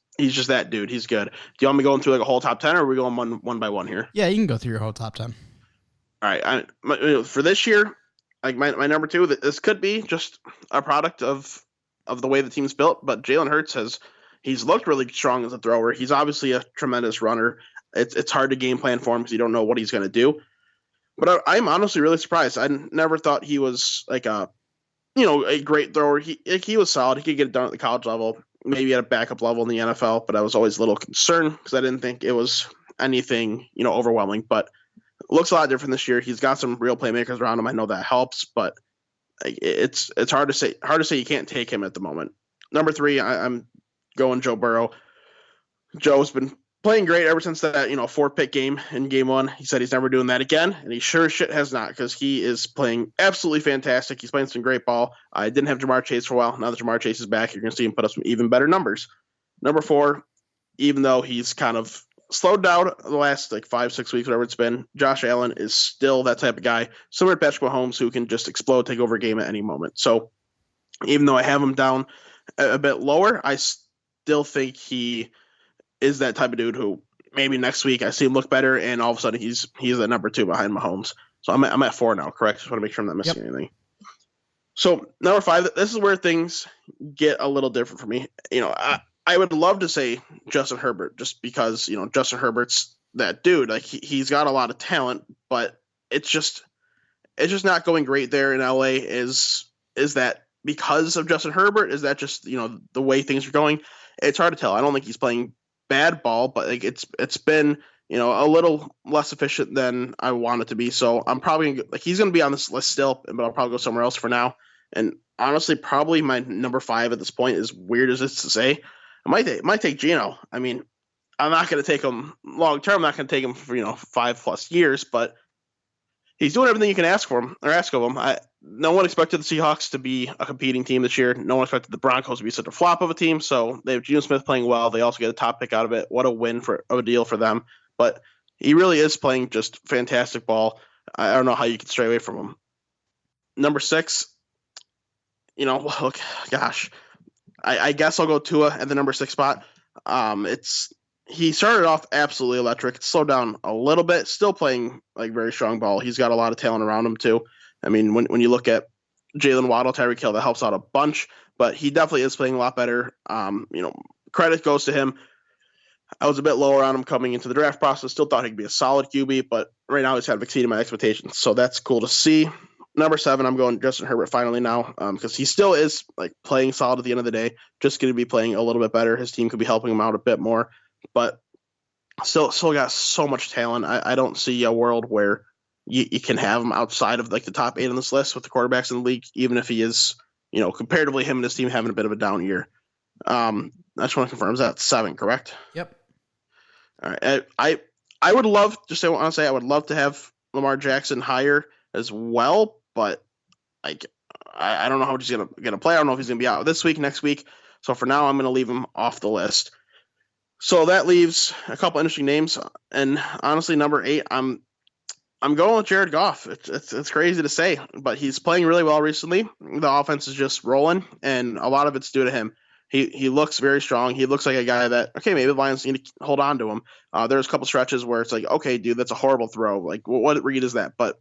that dude. He's good. Do you want me going through like a whole top 10, or are we going one by one here? Yeah, you can go through your whole top 10. All right. For this year, like my number 2, this could be just a product of the way the team's built, but Jalen Hurts he's looked really strong as a thrower. He's obviously a tremendous runner. It's hard to game plan for him because you don't know what he's going to do. But I'm honestly really surprised. I never thought he was like a great thrower. He was solid. He could get it done at the college level, maybe at a backup level in the NFL. But I was always a little concerned because I didn't think it was anything overwhelming. But it looks a lot different this year. He's got some real playmakers around him. I know that helps, but it's hard to say. Hard to say you can't take him at the moment. Number 3, I'm going Joe Burrow. Joe's been playing great ever since that 4-pick game in game 1. He said he's never doing that again, and he sure shit has not, because he is playing absolutely fantastic. He's playing some great ball. I didn't have Jamar Chase for a while. Now that Jamar Chase is back, you're going to see him put up some even better numbers. Number 4, even though he's kind of slowed down the last 5-6 weeks, whatever it's been, Josh Allen is still that type of guy, similar to Patrick Mahomes, who can just explode, take over a game at any moment. So even though I have him down a bit lower, I still think he is that type of dude who maybe next week I see him look better, and all of a sudden he's at number 2 behind Mahomes. So I'm at 4 now, correct? Just want to make sure I'm not missing anything. So number 5, this is where things get a little different for me. I would love to say Justin Herbert, just because Justin Herbert's that dude. Like he's got a lot of talent, but it's just not going great there in LA. Is that because of Justin Herbert? Is that just the way things are going? It's hard to tell. I don't think he's playing bad ball, but it's been a little less efficient than I want it to be. So I'm probably he's going to be on this list still, but I'll probably go somewhere else for now. And honestly, probably my number 5 at this point, as weird as it's to say, I might take Geno. I mean, I'm not going to take him long term. I'm not going to take him for 5+ years, but he's doing everything you can ask of him. No one expected the Seahawks to be a competing team this year. No one expected the Broncos to be such a flop of a team. So they have Geno Smith playing well. They also get a top pick out of it. What a win of a deal for them. But he really is playing just fantastic ball. I don't know how you can stray away from him. Number 6, look, gosh, I guess I'll go Tua at the number 6 spot. He started off absolutely electric. It slowed down a little bit. Still playing like very strong ball. He's got a lot of talent around him too. I mean, when you look at Jalen Waddle, Tyreek Hill, that helps out a bunch. But he definitely is playing a lot better. Credit goes to him. I was a bit lower on him coming into the draft process. Still thought he could be a solid QB, but right now he's kind of exceeded my expectations. So that's cool to see. Number 7, I'm going Justin Herbert finally now because he still is like playing solid at the end of the day. Just going to be playing a little bit better. His team could be helping him out a bit more, but still got so much talent. I don't see a world where you can have him outside of like the top 8 on this list with the quarterbacks in the league, even if he is, comparatively him and his team having a bit of a down year. I just want to confirm, is that 7, correct? Yep. All right. I would love, I would love to have Lamar Jackson higher as well, but I don't know how he's gonna play. I don't know if he's gonna be out this week, next week. So for now, I'm gonna leave him off the list. So that leaves a couple interesting names, and honestly, number 8, I'm going with Jared Goff. It's crazy to say, but he's playing really well recently. The offense is just rolling, and a lot of it's due to him. He looks very strong. He looks like a guy that, okay, maybe the Lions need to hold on to him. There's a couple stretches where it's like, okay, dude, that's a horrible throw. Like, what read is that? But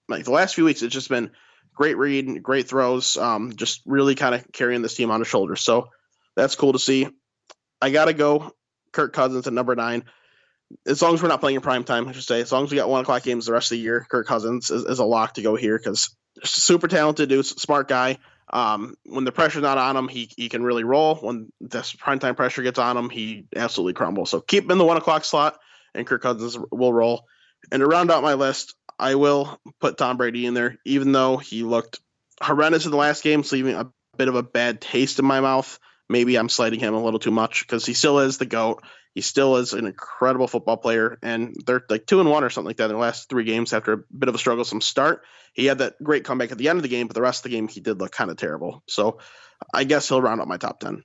like the last few weeks, it's just been great read, great throws, just really kind of carrying this team on his shoulders. So that's cool to see. I got to go Kirk Cousins at number 9. As long as we're not playing in prime time, I should say, as long as we got 1 o'clock games the rest of the year, Kirk Cousins is a lock to go here because super talented dude, smart guy. When the pressure's not on him, he can really roll. When the primetime pressure gets on him, he absolutely crumbles. So keep him in the 1 o'clock slot, and Kirk Cousins will roll. And to round out my list, I will put Tom Brady in there, even though he looked horrendous in the last game, leaving a bit of a bad taste in my mouth. Maybe I'm slighting him a little too much because he still is the GOAT. He still is an incredible football player, and they're like 2-1 or something like that in their last 3 games after a bit of a strugglesome start. He had that great comeback at the end of the game, but the rest of the game he did look kind of terrible. So I guess he'll round up my top 10.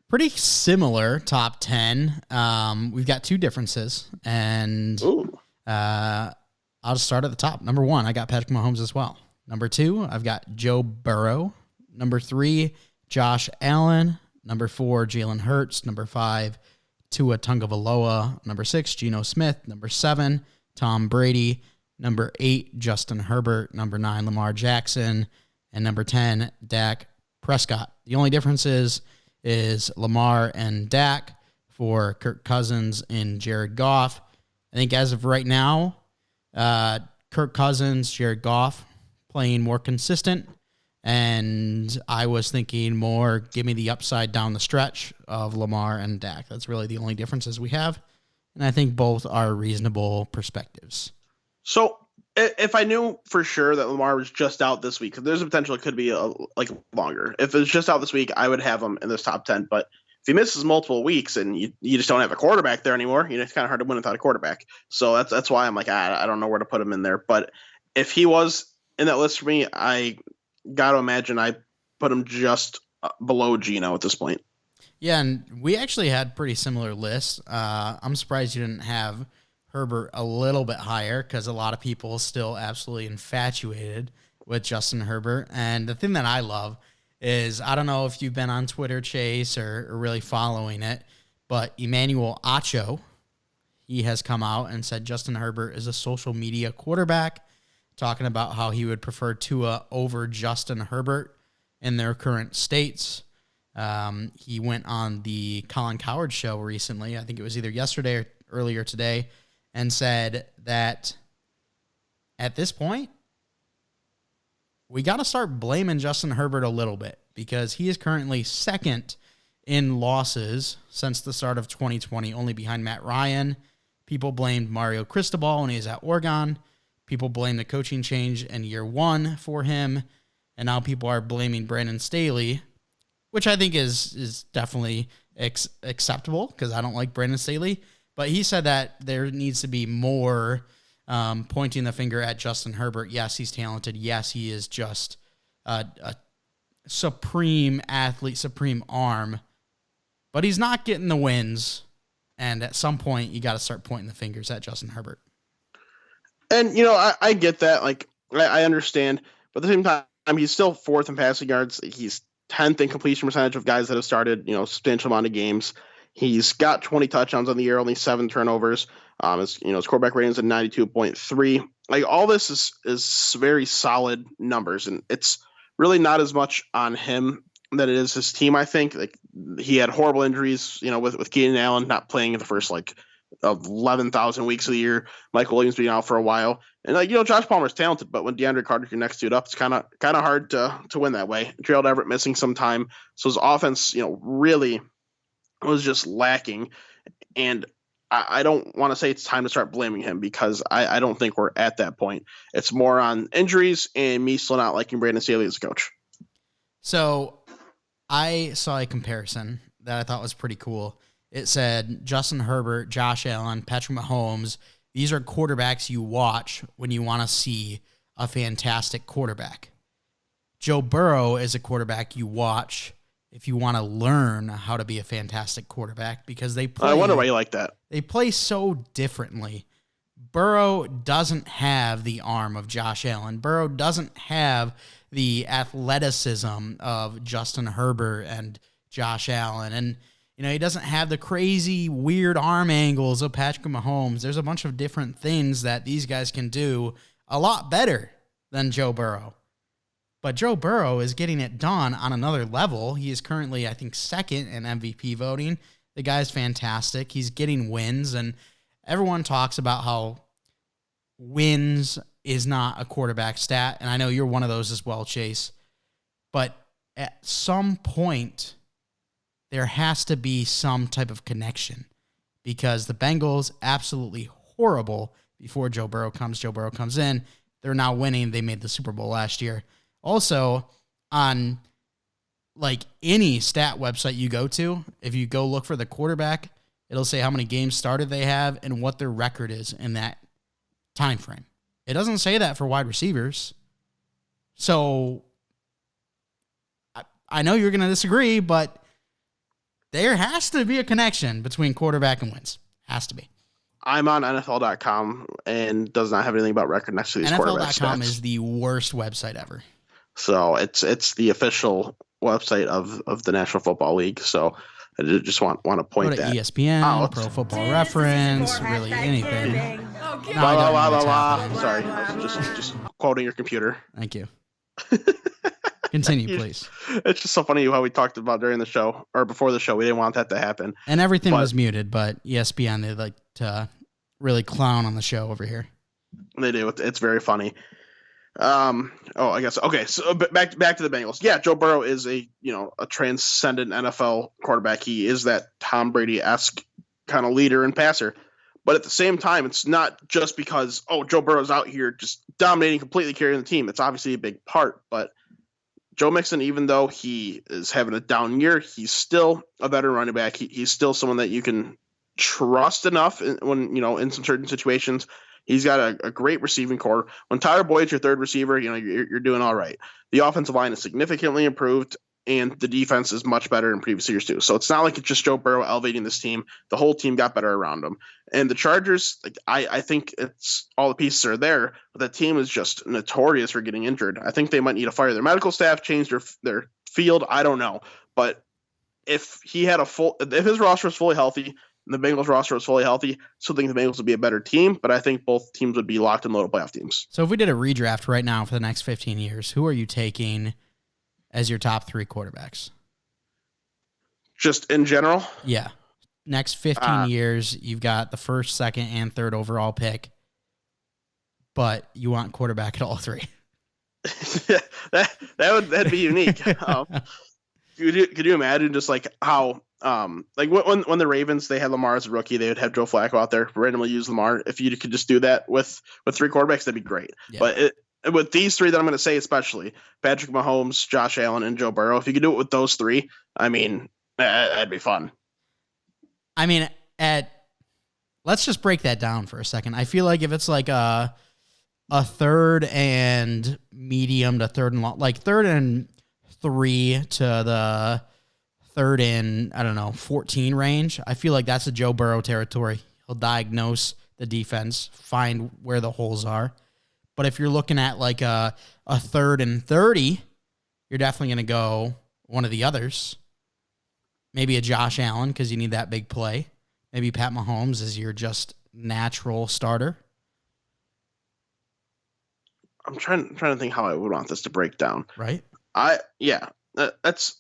Pretty similar top 10. We've got 2 differences, and I'll just start at the top. Number 1, I got Patrick Mahomes as well. Number 2, I've got Joe Burrow. Number 3, Josh Allen. Number 4, Jalen Hurts. Number 5, Tua Tagovailoa. Number 6, Geno Smith. Number 7, Tom Brady. Number 8, Justin Herbert. Number 9, Lamar Jackson. And number 10, Dak Prescott. The only difference is Lamar and Dak for Kirk Cousins and Jared Goff. I think as of right now, Kirk Cousins, Jared Goff playing more consistent. And I was thinking more, give me the upside down the stretch of Lamar and Dak. That's really the only differences we have. And I think both are reasonable perspectives. So if I knew for sure that Lamar was just out this week, there's a potential it could be longer. If it's just out this week, I would have him in this top 10. But if he misses multiple weeks and you just don't have a quarterback there anymore, it's kind of hard to win without a quarterback. So that's why I'm like, I don't know where to put him in there. But if he was in that list for me, I got to imagine I put him just below Geno at this point. Yeah, and we actually had pretty similar lists. I'm surprised you didn't have Herbert a little bit higher because a lot of people still absolutely infatuated with Justin Herbert. And the thing that I love is, I don't know if you've been on Twitter, Chase, or really following it, but Emmanuel Acho, he has come out and said Justin Herbert is a social media quarterback, talking about how he would prefer Tua over Justin Herbert in their current states. He went on the Colin Cowherd show recently, I think it was either yesterday or earlier today, and said that at this point, we got to start blaming Justin Herbert a little bit because he is currently second in losses since the start of 2020, only behind Matt Ryan. People blamed Mario Cristobal when he was at Oregon. People blame the coaching change in year 1 for him. And now people are blaming Brandon Staley, which I think is definitely acceptable because I don't like Brandon Staley. But he said that there needs to be more pointing the finger at Justin Herbert. Yes, he's talented. Yes, he is just a supreme athlete, supreme arm, but he's not getting the wins. And at some point, you got to start pointing the fingers at Justin Herbert. And, I get that. Like, I understand. But at the same time, he's still 4th in passing yards. He's 10th in completion percentage of guys that have started, substantial amount of games. He's got 20 touchdowns on the year, only 7 turnovers. His quarterback rating is at 92.3. Like, all this is very solid numbers, and it's really not as much on him that it is his team. I think like he had horrible injuries, with Keenan Allen not playing in the first 11,000 weeks of the year, Michael Williams being out for a while, and Josh Palmer's talented, but when DeAndre Carter's your next dude up, it's kind of hard to win that way. Gerald Everett missing some time, so his offense, really was just lacking, and I don't want to say it's time to start blaming him because I don't think we're at that point. It's more on injuries and me still not liking Brandon Staley as a coach. So I saw a comparison that I thought was pretty cool. It said Justin Herbert, Josh Allen, Patrick Mahomes. These are quarterbacks you watch when you want to see a fantastic quarterback. Joe Burrow is a quarterback you watch if you want to learn how to be a fantastic quarterback because they play. I wonder why you like that. They play so differently. Burrow doesn't have the arm of Josh Allen. Burrow doesn't have the athleticism of Justin Herbert and Josh Allen. And, he doesn't have the crazy, weird arm angles of Patrick Mahomes. There's a bunch of different things that these guys can do a lot better than Joe Burrow. But Joe Burrow is getting it done on another level. He is currently, I think, 2nd in MVP voting. The guy's fantastic. He's getting wins, and everyone talks about how wins is not a quarterback stat, and I know you're one of those as well, Chase. But at some point, there has to be some type of connection because the Bengals, absolutely horrible before Joe Burrow comes. Joe Burrow comes in. They're now winning. They made the Super Bowl last year. Also, on any stat website you go to, if you go look for the quarterback, it'll say how many games started they have and what their record is in that time frame. It doesn't say that for wide receivers. So I know you're going to disagree, but there has to be a connection between quarterback and wins. Has to be. I'm on NFL.com and does not have anything about record next to these quarterback stats. NFL.com is the worst website ever. So it's the official website of the National Football League. So I just want to point that ESPN, Pro Football Reference, really anything. Sorry, I was just quoting your computer. Thank you. Continue, please. It's just so funny how we talked about during the show or before the show. We didn't want that to happen. And everything was muted, but ESPN, they like to really clown on the show over here. They do. It's very funny. I guess. Okay. So back to the Bengals. Yeah. Joe Burrow is a transcendent NFL quarterback. He is that Tom Brady-esque kind of leader and passer. But at the same time, it's not just because, Joe Burrow's out here just dominating, completely carrying the team. It's obviously a big part, but Joe Mixon, even though he is having a down year, he's still a veteran running back. He's still someone that you can trust enough when, in some certain situations. He's got a great receiving core. When Tyler Boyd's your third receiver, you're doing all right. The offensive line is significantly improved, and the defense is much better in previous years too. So it's not like it's just Joe Burrow elevating this team. The whole team got better around him. And the Chargers, I think it's all the pieces are there, but the team is just notorious for getting injured. I think they might need to fire their medical staff, change their field. I don't know. But if his roster was fully healthy, and the Bengals roster was fully healthy, I still think the Bengals would be a better team, but I think both teams would be locked and loaded playoff teams. So if we did a redraft right now for the next 15 years, who are you taking as your top 3 quarterbacks? Just in general? Yeah. Next 15 years, you've got the first, second, and third overall pick, but you want quarterback at all 3. That'd be unique. Could you imagine just how when the Ravens, they had Lamar as a rookie, they would have Joe Flacco out there, randomly use Lamar. If you could just do that with 3 quarterbacks, that'd be great. Yeah. But with these 3 that I'm going to say, especially Patrick Mahomes, Josh Allen, and Joe Burrow, if you could do it with those 3, that'd be fun. I mean, at let's just break that down for a second. I feel like if it's like a third and medium to third and long, like 3rd and 3 to the 3rd and, I don't know, 14 range, I feel like that's a Joe Burrow territory. He'll diagnose the defense, find where the holes are. But if you're looking at like a 3rd and 30, you're definitely going to go one of the others. Maybe a Josh Allen because you need that big play. Maybe Pat Mahomes is your just natural starter. I'm trying to think how I would want this to break down. Right? That's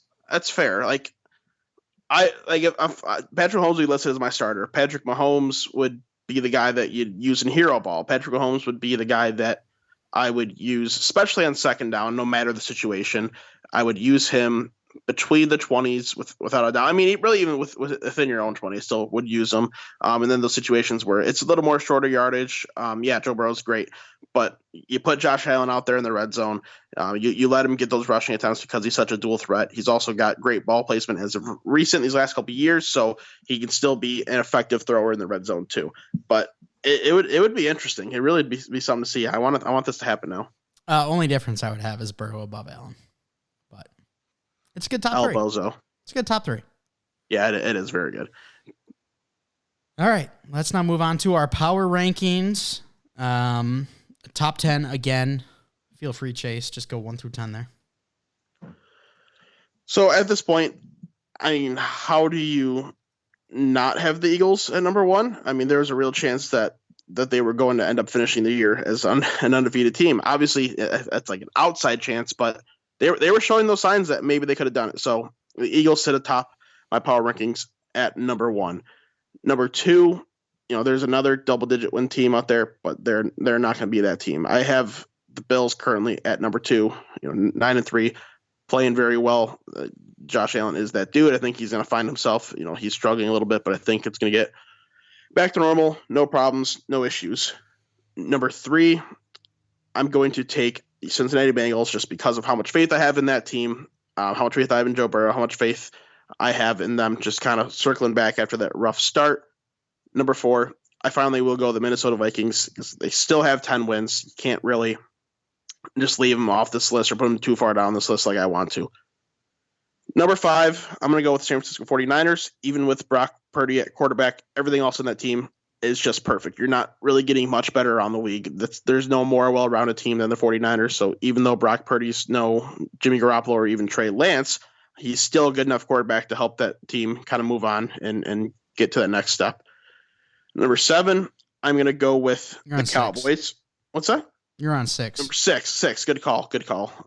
fair. Like if Patrick Mahomes would be listed as my starter. Patrick Mahomes would be the guy that you'd use in hero ball. Patrick Mahomes would be the guy that I would use, especially on second down, no matter the situation. I would use him between the 20s without a doubt. I mean, really, even within your own 20s, still would use them. And then those situations where it's a little more shorter yardage. Joe Burrow's great, but you put Josh Allen out there in the red zone. You let him get those rushing attempts because he's such a dual threat. He's also got great ball placement as of recent these last couple of years, so he can still be an effective thrower in the red zone too. But it would be interesting. It really would be something to see. I want this to happen now. Only difference I would have is Burrow above Allen. It's a good top three. Bozo. It's a good top 3. Yeah, it is very good. All right, let's now move on to our power rankings. Top 10 again. Feel free, Chase. Just go 1 through 10 there. So at this point, I mean, how do you not have the Eagles at number 1? I mean, there's a real chance that they were going to end up finishing the year as an undefeated team. Obviously, that's like an outside chance, but they were showing those signs that maybe they could have done it. So the Eagles sit atop my power rankings at number 1. Number 2, there's another double-digit win team out there, but they're not going to be that team. I have the Bills currently at number 2, 9-3, playing very well. Josh Allen is that dude. I think he's going to find himself. He's struggling a little bit, but I think it's going to get back to normal. No problems, no issues. Number 3, I'm going to take the Cincinnati Bengals just because of how much faith I have in that team, how much faith I have in Joe Burrow, how much faith I have in them just kind of circling back after that rough start. Number 4, I finally will go the Minnesota Vikings because they still have 10 wins. You can't really just leave them off this list or put them too far down this list like I want to. Number 5, I'm going to go with the San Francisco 49ers. Even with Brock Purdy at quarterback, everything else in that team is just perfect. You're not really getting much better around the league. There's no more well-rounded team than the 49ers. So even though Brock Purdy's no Jimmy Garoppolo or even Trey Lance, he's still a good enough quarterback to help that team kind of move on and get to that next step. Number 7, I'm going to go with the Cowboys. 6. What's that? You're on 6. Number 6. Good call.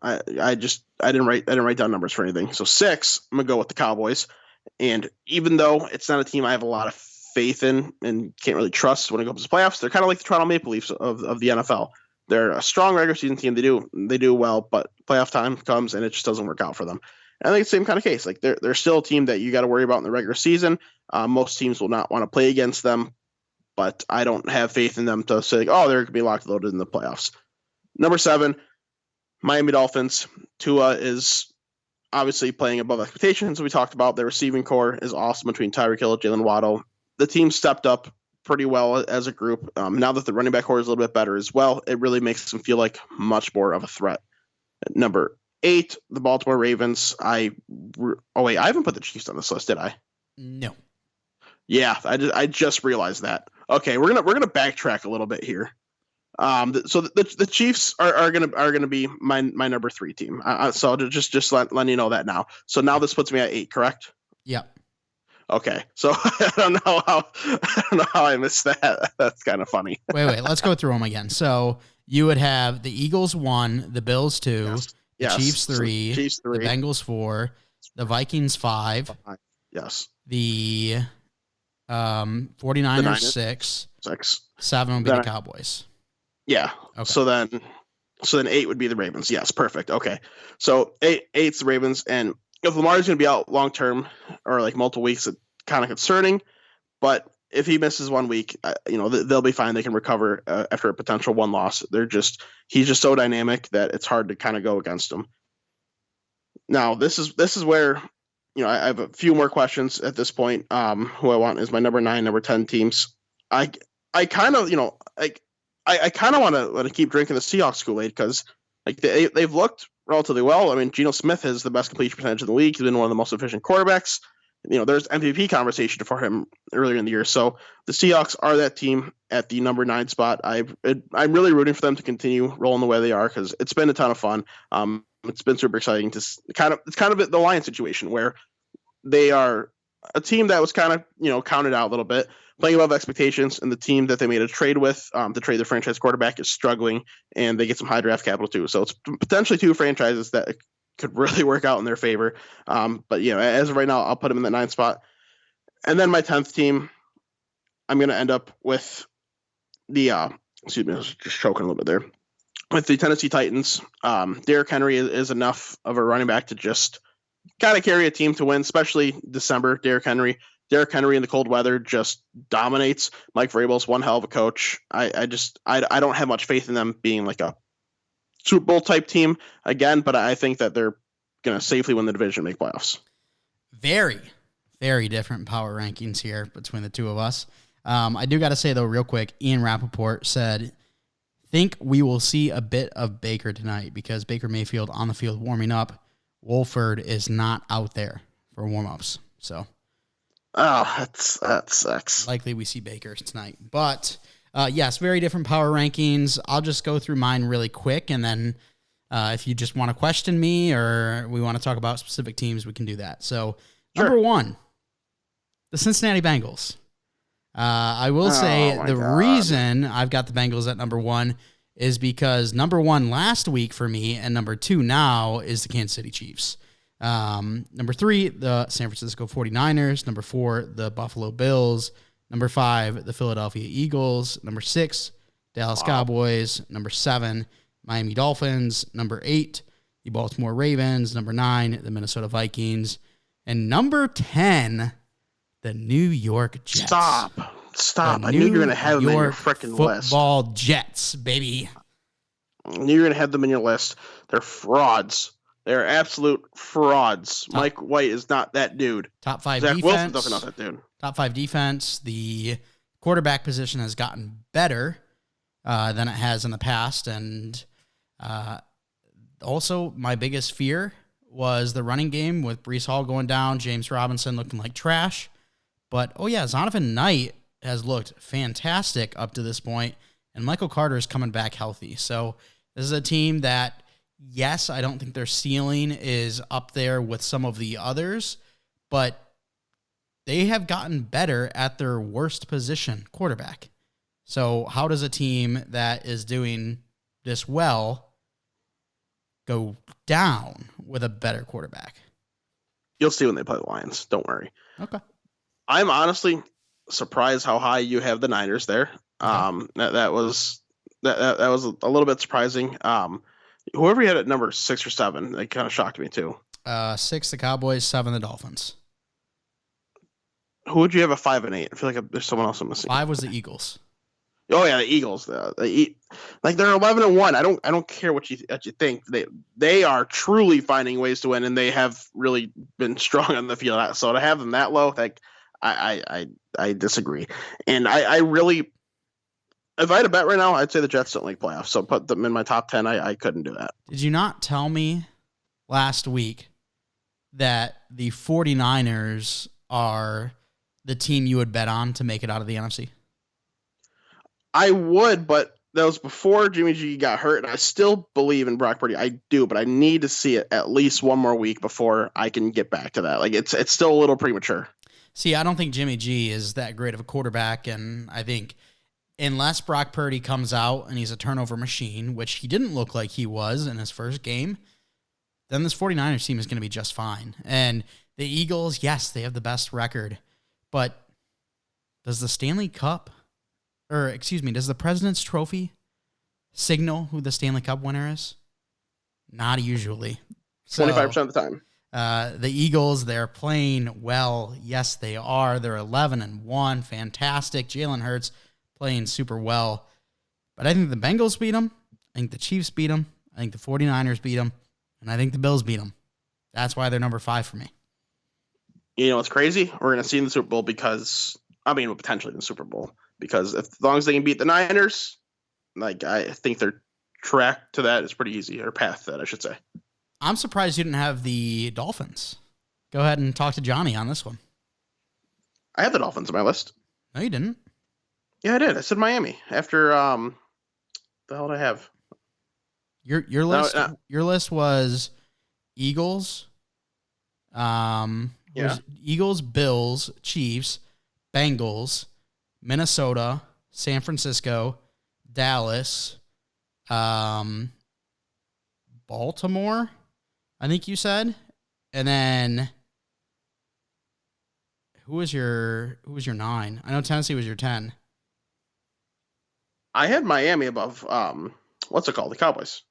I didn't write down numbers for anything. So 6, I'm going to go with the Cowboys. And even though it's not a team I have a lot of faith in and can't really trust when it comes to playoffs, they're kind of like the Toronto Maple Leafs of the NFL. They're a strong regular season team. They do well, but playoff time comes and it just doesn't work out for them. And I think it's the same kind of case. Like they're still a team that you got to worry about in the regular season. Most teams will not want to play against them, but I don't have faith in them to say, they're going to be locked loaded in the playoffs. Number 7, Miami Dolphins. Tua is obviously playing above expectations. We talked about their receiving core is awesome between Tyreek Hill, Jalen Waddle. The team stepped up pretty well as a group. Now that the running back core is a little bit better as well, it really makes them feel like much more of a threat. Number 8, the Baltimore Ravens. I haven't put the Chiefs on this list, did I? No. Yeah, I just realized that. Okay, we're gonna backtrack a little bit here. So the Chiefs are gonna be my number 3 team. So just letting you know that now. So now this puts me at 8, correct? Yep. Okay, so I don't know how I missed that. That's kind of funny. Wait, let's go through them again. So you would have the Eagles 1, the Bills 2, yes. the Chiefs 3, the Bengals 4, the Vikings 5, yes, the 49ers 6, 7 would be the Cowboys. Yeah. Okay. So then 8 would be the Ravens. Yes, perfect. Okay, so 8's the Ravens, and if Lamar's going to be out long term or like multiple weeks, it's kind of concerning. But if he misses 1 week, they'll be fine. They can recover after a potential 1 loss. He's just so dynamic that it's hard to kind of go against him. Now this is where I have a few more questions at this point. Who I want is my number 9, number 10 teams. I I kind of I kind of want to keep drinking the Seahawks Kool-Aid because like they've looked relatively well. I mean, Geno Smith has the best completion percentage in the league. He's been one of the most efficient quarterbacks. There's MVP conversation for him earlier in the year. So the Seahawks are that team at the number 9 spot. I'm really rooting for them to continue rolling the way they are because it's been a ton of fun. It's been super exciting to it's kind of the Lions situation where they are a team that was kind of counted out a little bit, playing above expectations, and the team that they made a trade with to trade their franchise quarterback is struggling, and they get some high draft capital too. So it's potentially 2 franchises that could really work out in their favor. But as of right now, I'll put them in that 9th spot, and then my 10th team, I'm going to end up with the excuse me, I was just choking a little bit there, with the Tennessee Titans. Derrick Henry is enough of a running back to just kind of carry a team to win, especially December. Derrick Henry in the cold weather just dominates. Mike Vrabel's one hell of a coach. I don't have much faith in them being like a Super Bowl type team again, but I think that they're going to safely win the division and make playoffs. Very, very different power rankings here between the two of us. I do got to say, though, real quick, Ian Rappaport said, think we will see a bit of Baker tonight because Baker Mayfield on the field warming up. Wolford is not out there for warm-ups. So, that sucks. Likely we see Baker tonight. But, yes, very different power rankings. I'll just go through mine really quick, and then if you just want to question me or we want to talk about specific teams, we can do that. So, Sure. Number 1, the Cincinnati Bengals. I will say the reason I've got the Bengals at number 1 is because number 1 last week for me and number 2 now is the Kansas City Chiefs. Number 3, the San Francisco 49ers. Number 4, the Buffalo Bills. Number 5, the Philadelphia Eagles. Number 6, Dallas Cowboys. Number 7, Miami Dolphins. Number 8, the Baltimore Ravens. Number 9, the Minnesota Vikings. And number 10, the New York Jets. Stop. I knew you were going to have them in your freaking list. Football Jets, baby. I knew you were going to have them in your list. They're frauds. They're absolute frauds. Mike White is not that dude. Top 5 Zach defense. Wilson's definitely not that dude. Top 5 defense. The quarterback position has gotten better than it has in the past. And also, my biggest fear was the running game with Breece Hall going down, James Robinson looking like trash. But, Zonovan Knight has looked fantastic up to this point, and Michael Carter is coming back healthy. So this is a team that, yes, I don't think their ceiling is up there with some of the others, but they have gotten better at their worst position, quarterback. So how does a team that is doing this well go down with a better quarterback? You'll see when they play the Lions. Don't worry. Okay. I'm honestly surprised how high you have the Niners there. Okay. That was a little bit surprising. Whoever you had at number 6 or 7, that kind of shocked me too. 6, the Cowboys. 7, the Dolphins. Who would you have at 5 and 8? I feel like there's someone else I'm missing. 5 was the Eagles. Oh yeah, the Eagles. They're 11-1. I don't care what you think. They are truly finding ways to win, and they have really been strong on the field. So to have them that low, like I disagree. And I really, if I had a bet right now, I'd say the Jets don't make playoffs. So put them in my top 10. I couldn't do that. Did you not tell me last week that the 49ers are the team you would bet on to make it out of the NFC? I would, but that was before Jimmy G got hurt, and I still believe in Brock Purdy. I do, but I need to see it at least one more week before I can get back to that. Like it's still a little premature. See, I don't think Jimmy G is that great of a quarterback, and I think unless Brock Purdy comes out and he's a turnover machine, which he didn't look like he was in his first game, then this 49ers team is going to be just fine. And the Eagles, yes, they have the best record, but does the Stanley Cup, or excuse me, does the President's Trophy signal who the Stanley Cup winner is? Not usually. 25% of the time. The Eagles, they're playing well. Yes, they are. They're 11-1. Fantastic. Jalen Hurts playing super well. But I think the Bengals beat them. I think the Chiefs beat them. I think the 49ers beat them. And I think the Bills beat them. That's why they're number 5 for me. You know what's crazy? We're going to see in the Super Bowl potentially in the Super Bowl, because as long as they can beat the Niners, like I think their track to that is pretty easy, or path to that, I should say. I'm surprised you didn't have the Dolphins. Go ahead and talk to Johnny on this one. I had the Dolphins on my list. No, you didn't. Yeah, I did. I said Miami after the hell did I have? Your list your list was Eagles, Eagles, Bills, Chiefs, Bengals, Minnesota, San Francisco, Dallas, Baltimore, I think you said, and then who was your 9? I know Tennessee was your 10. I had Miami above what's it called? The Cowboys.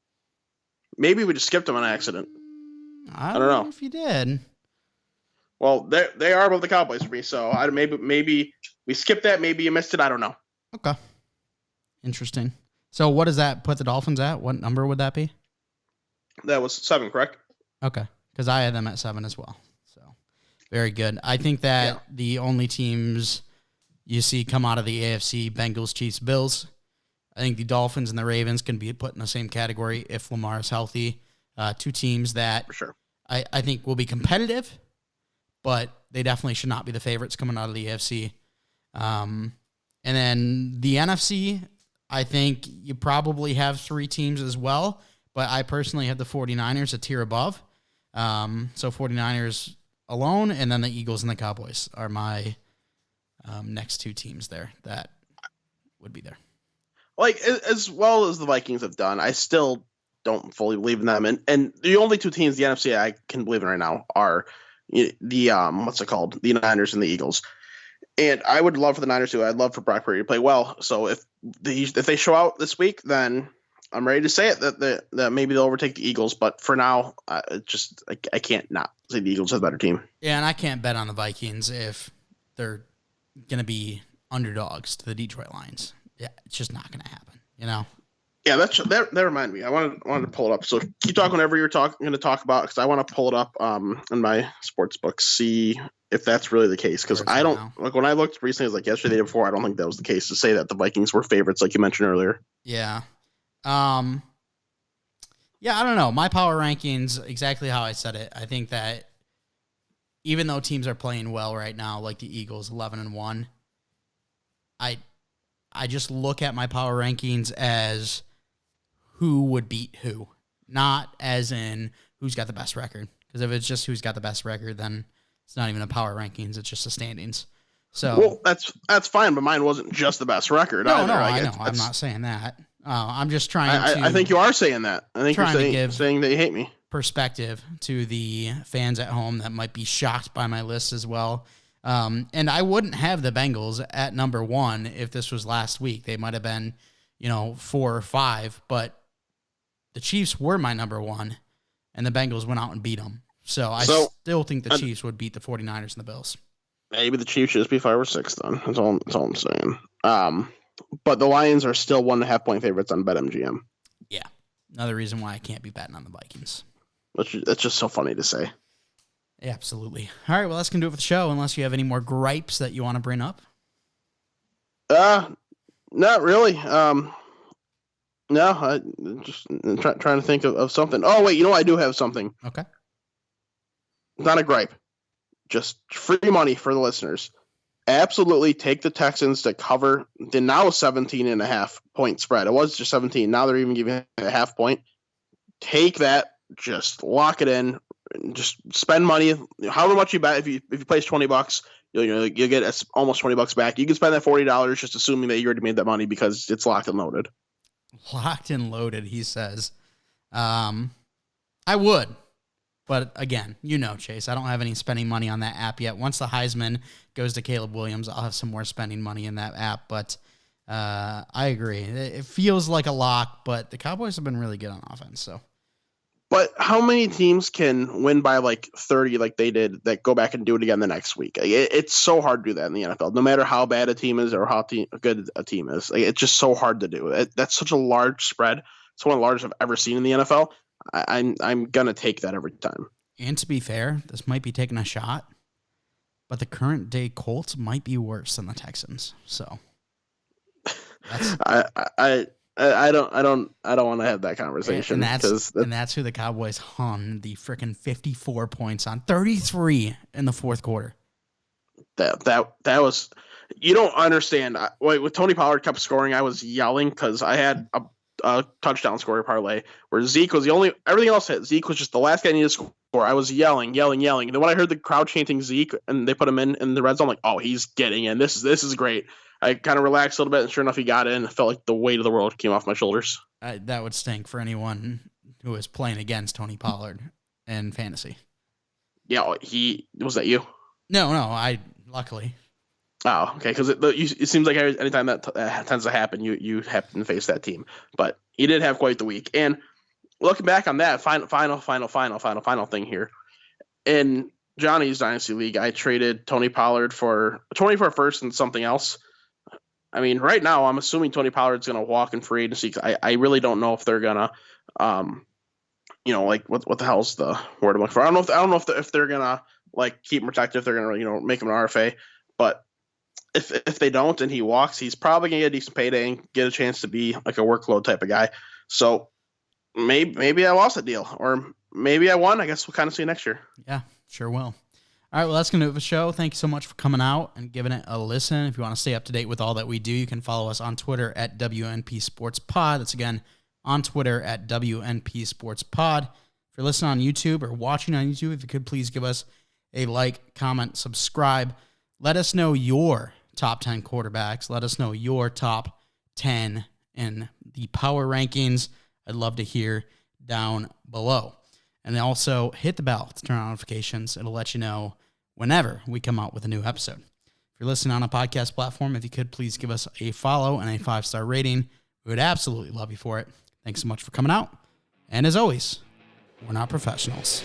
Maybe we just skipped them on accident. I don't know know if you did. Well, they are above the Cowboys for me, so maybe we skipped that. Maybe you missed it. I don't know. Okay. Interesting. So what does that put the Dolphins at? What number would that be? That was 7, correct? Okay. Because I had them at 7 as well. So very good. I think that the only teams you see come out of the AFC, Bengals, Chiefs, Bills. I think the Dolphins and the Ravens can be put in the same category if Lamar is healthy. 2 teams that For sure. I think will be competitive, but they definitely should not be the favorites coming out of the AFC. And then the NFC, I think you probably have 3 teams as well, but I personally have the 49ers a tier above. So 49ers alone, and then the Eagles and the Cowboys are my next 2 teams there that would be there. Like, as well as the Vikings have done, I still don't fully believe in them. And the only 2 teams the NFC I can believe in right now are the what's it called? The Niners and the Eagles. And I would love for the Niners to. I'd love for Brock Purdy to play well. So if they show out this week, then I'm ready to say it that maybe they'll overtake the Eagles. But for now, I can't not say the Eagles are the better team. Yeah, and I can't bet on the Vikings if they're going to be underdogs to the Detroit Lions. Yeah, it's just not going to happen, you know? Yeah, that reminded me. I wanted to pull it up. So keep talking whenever you're going to talk about, because I want to pull it up in my sports book, see if that's really the case. Because I don't like when I looked recently, it was like yesterday, the day before. I don't think that was the case to say that the Vikings were favorites, like you mentioned earlier. Yeah. Yeah, I don't know. My power rankings, exactly how I said it. I think that even though teams are playing well right now, like the Eagles, 11-1, I just look at my power rankings as who would beat who, not as in who's got the best record. Because if it's just who's got the best record, then it's not even a power rankings; it's just the standings. So, well, that's fine, but mine wasn't just the best record. No, either. no, I know. I'm not saying that. I'm just trying to. I think you are saying that. I think you're saying that you hate me. Perspective to the fans at home that might be shocked by my list as well. And I wouldn't have the Bengals at number 1 if this was last week. They might have been, 4 or 5, but the Chiefs were my number 1, and the Bengals went out and beat them. So I still think the Chiefs would beat the 49ers and the Bills. Maybe the Chiefs should just be 5 or 6 then. That's all I'm saying. But the Lions are still 1.5 point favorites on BetMGM. Yeah. Another reason why I can't be betting on the Vikings. That's just so funny to say. Yeah, absolutely. All right, well, that's going to do it for the show, unless you have any more gripes that you want to bring up. Not really. No, I just trying to think of something. Oh, wait, I do have something. Okay. Not a gripe. Just free money for the listeners. Absolutely take the Texans to cover the now 17.5 point spread. It was just 17. Now they're even giving a half point. Take that. Just lock it in. Just spend money, however much you bet. If you place $20, you'll get almost $20 back. You can spend that $40 just assuming that you already made that money because it's locked and loaded. Locked and loaded, he says. I would, but again, Chase, I don't have any spending money on that app yet. Once the Heisman goes to Caleb Williams, I'll have some more spending money in that app. But I agree, it feels like a lock. But the Cowboys have been really good on offense, so. But how many teams can win by like 30 like they did that go back and do it again the next week? It's so hard to do that in the NFL, no matter how bad a team is or how good a team is. It's just so hard to do. That's such a large spread. It's one of the largest I've ever seen in the NFL. I'm going to take that every time. And to be fair, this might be taking a shot, but the current day Colts might be worse than the Texans. So I don't want to have that conversation and that's who the Cowboys hung the freaking 54 points on, 33 in the fourth quarter. That was, you don't understand. With Tony Pollard kept scoring, I was yelling because I had a touchdown scorer parlay where Zeke was the only, everything else hit. Zeke was just the last guy I needed to score. I was yelling. And then when I heard the crowd chanting Zeke and they put him in the red zone, I'm like, oh, he's getting in. This is great. I kind of relaxed a little bit, and sure enough, he got in. It felt like the weight of the world came off my shoulders. That would stink for anyone who is playing against Tony Pollard in fantasy. Yeah, was that you? No, I luckily. Oh, okay. Because it seems like anytime that tends to happen, you happen to face that team. But he did have quite the week. And looking back on that final thing here, in Johnny's Dynasty League, I traded Tony Pollard for first and something else. I mean, right now, I'm assuming Tony Pollard's going to walk in free agency. I really don't know if they're going to, like what the hell's the word I'm looking for? I don't know if they're going to like keep him protected, if they're going to, make him an RFA. But if they don't and he walks, he's probably going to get a decent payday and get a chance to be like a workload type of guy. So maybe I lost a deal, or maybe I won. I guess we'll kind of see next year. Yeah, sure will. All right, well, that's going to do it for the show. Thank you so much for coming out and giving it a listen. If you want to stay up to date with all that we do, you can follow us on Twitter at WNP Sports Pod. That's, again, on Twitter at WNP Sports Pod. If you're listening on YouTube or watching on YouTube, if you could please give us a like, comment, subscribe. Let us know your top 10 quarterbacks. Let us know your top 10 in the power rankings. I'd love to hear down below. And also hit the bell to turn on notifications. It'll let you know whenever we come out with a new episode. If you're listening on a podcast platform, if you could please give us a follow and a 5-star rating, we would absolutely love you for it. Thanks so much for coming out. And as always, we're not professionals.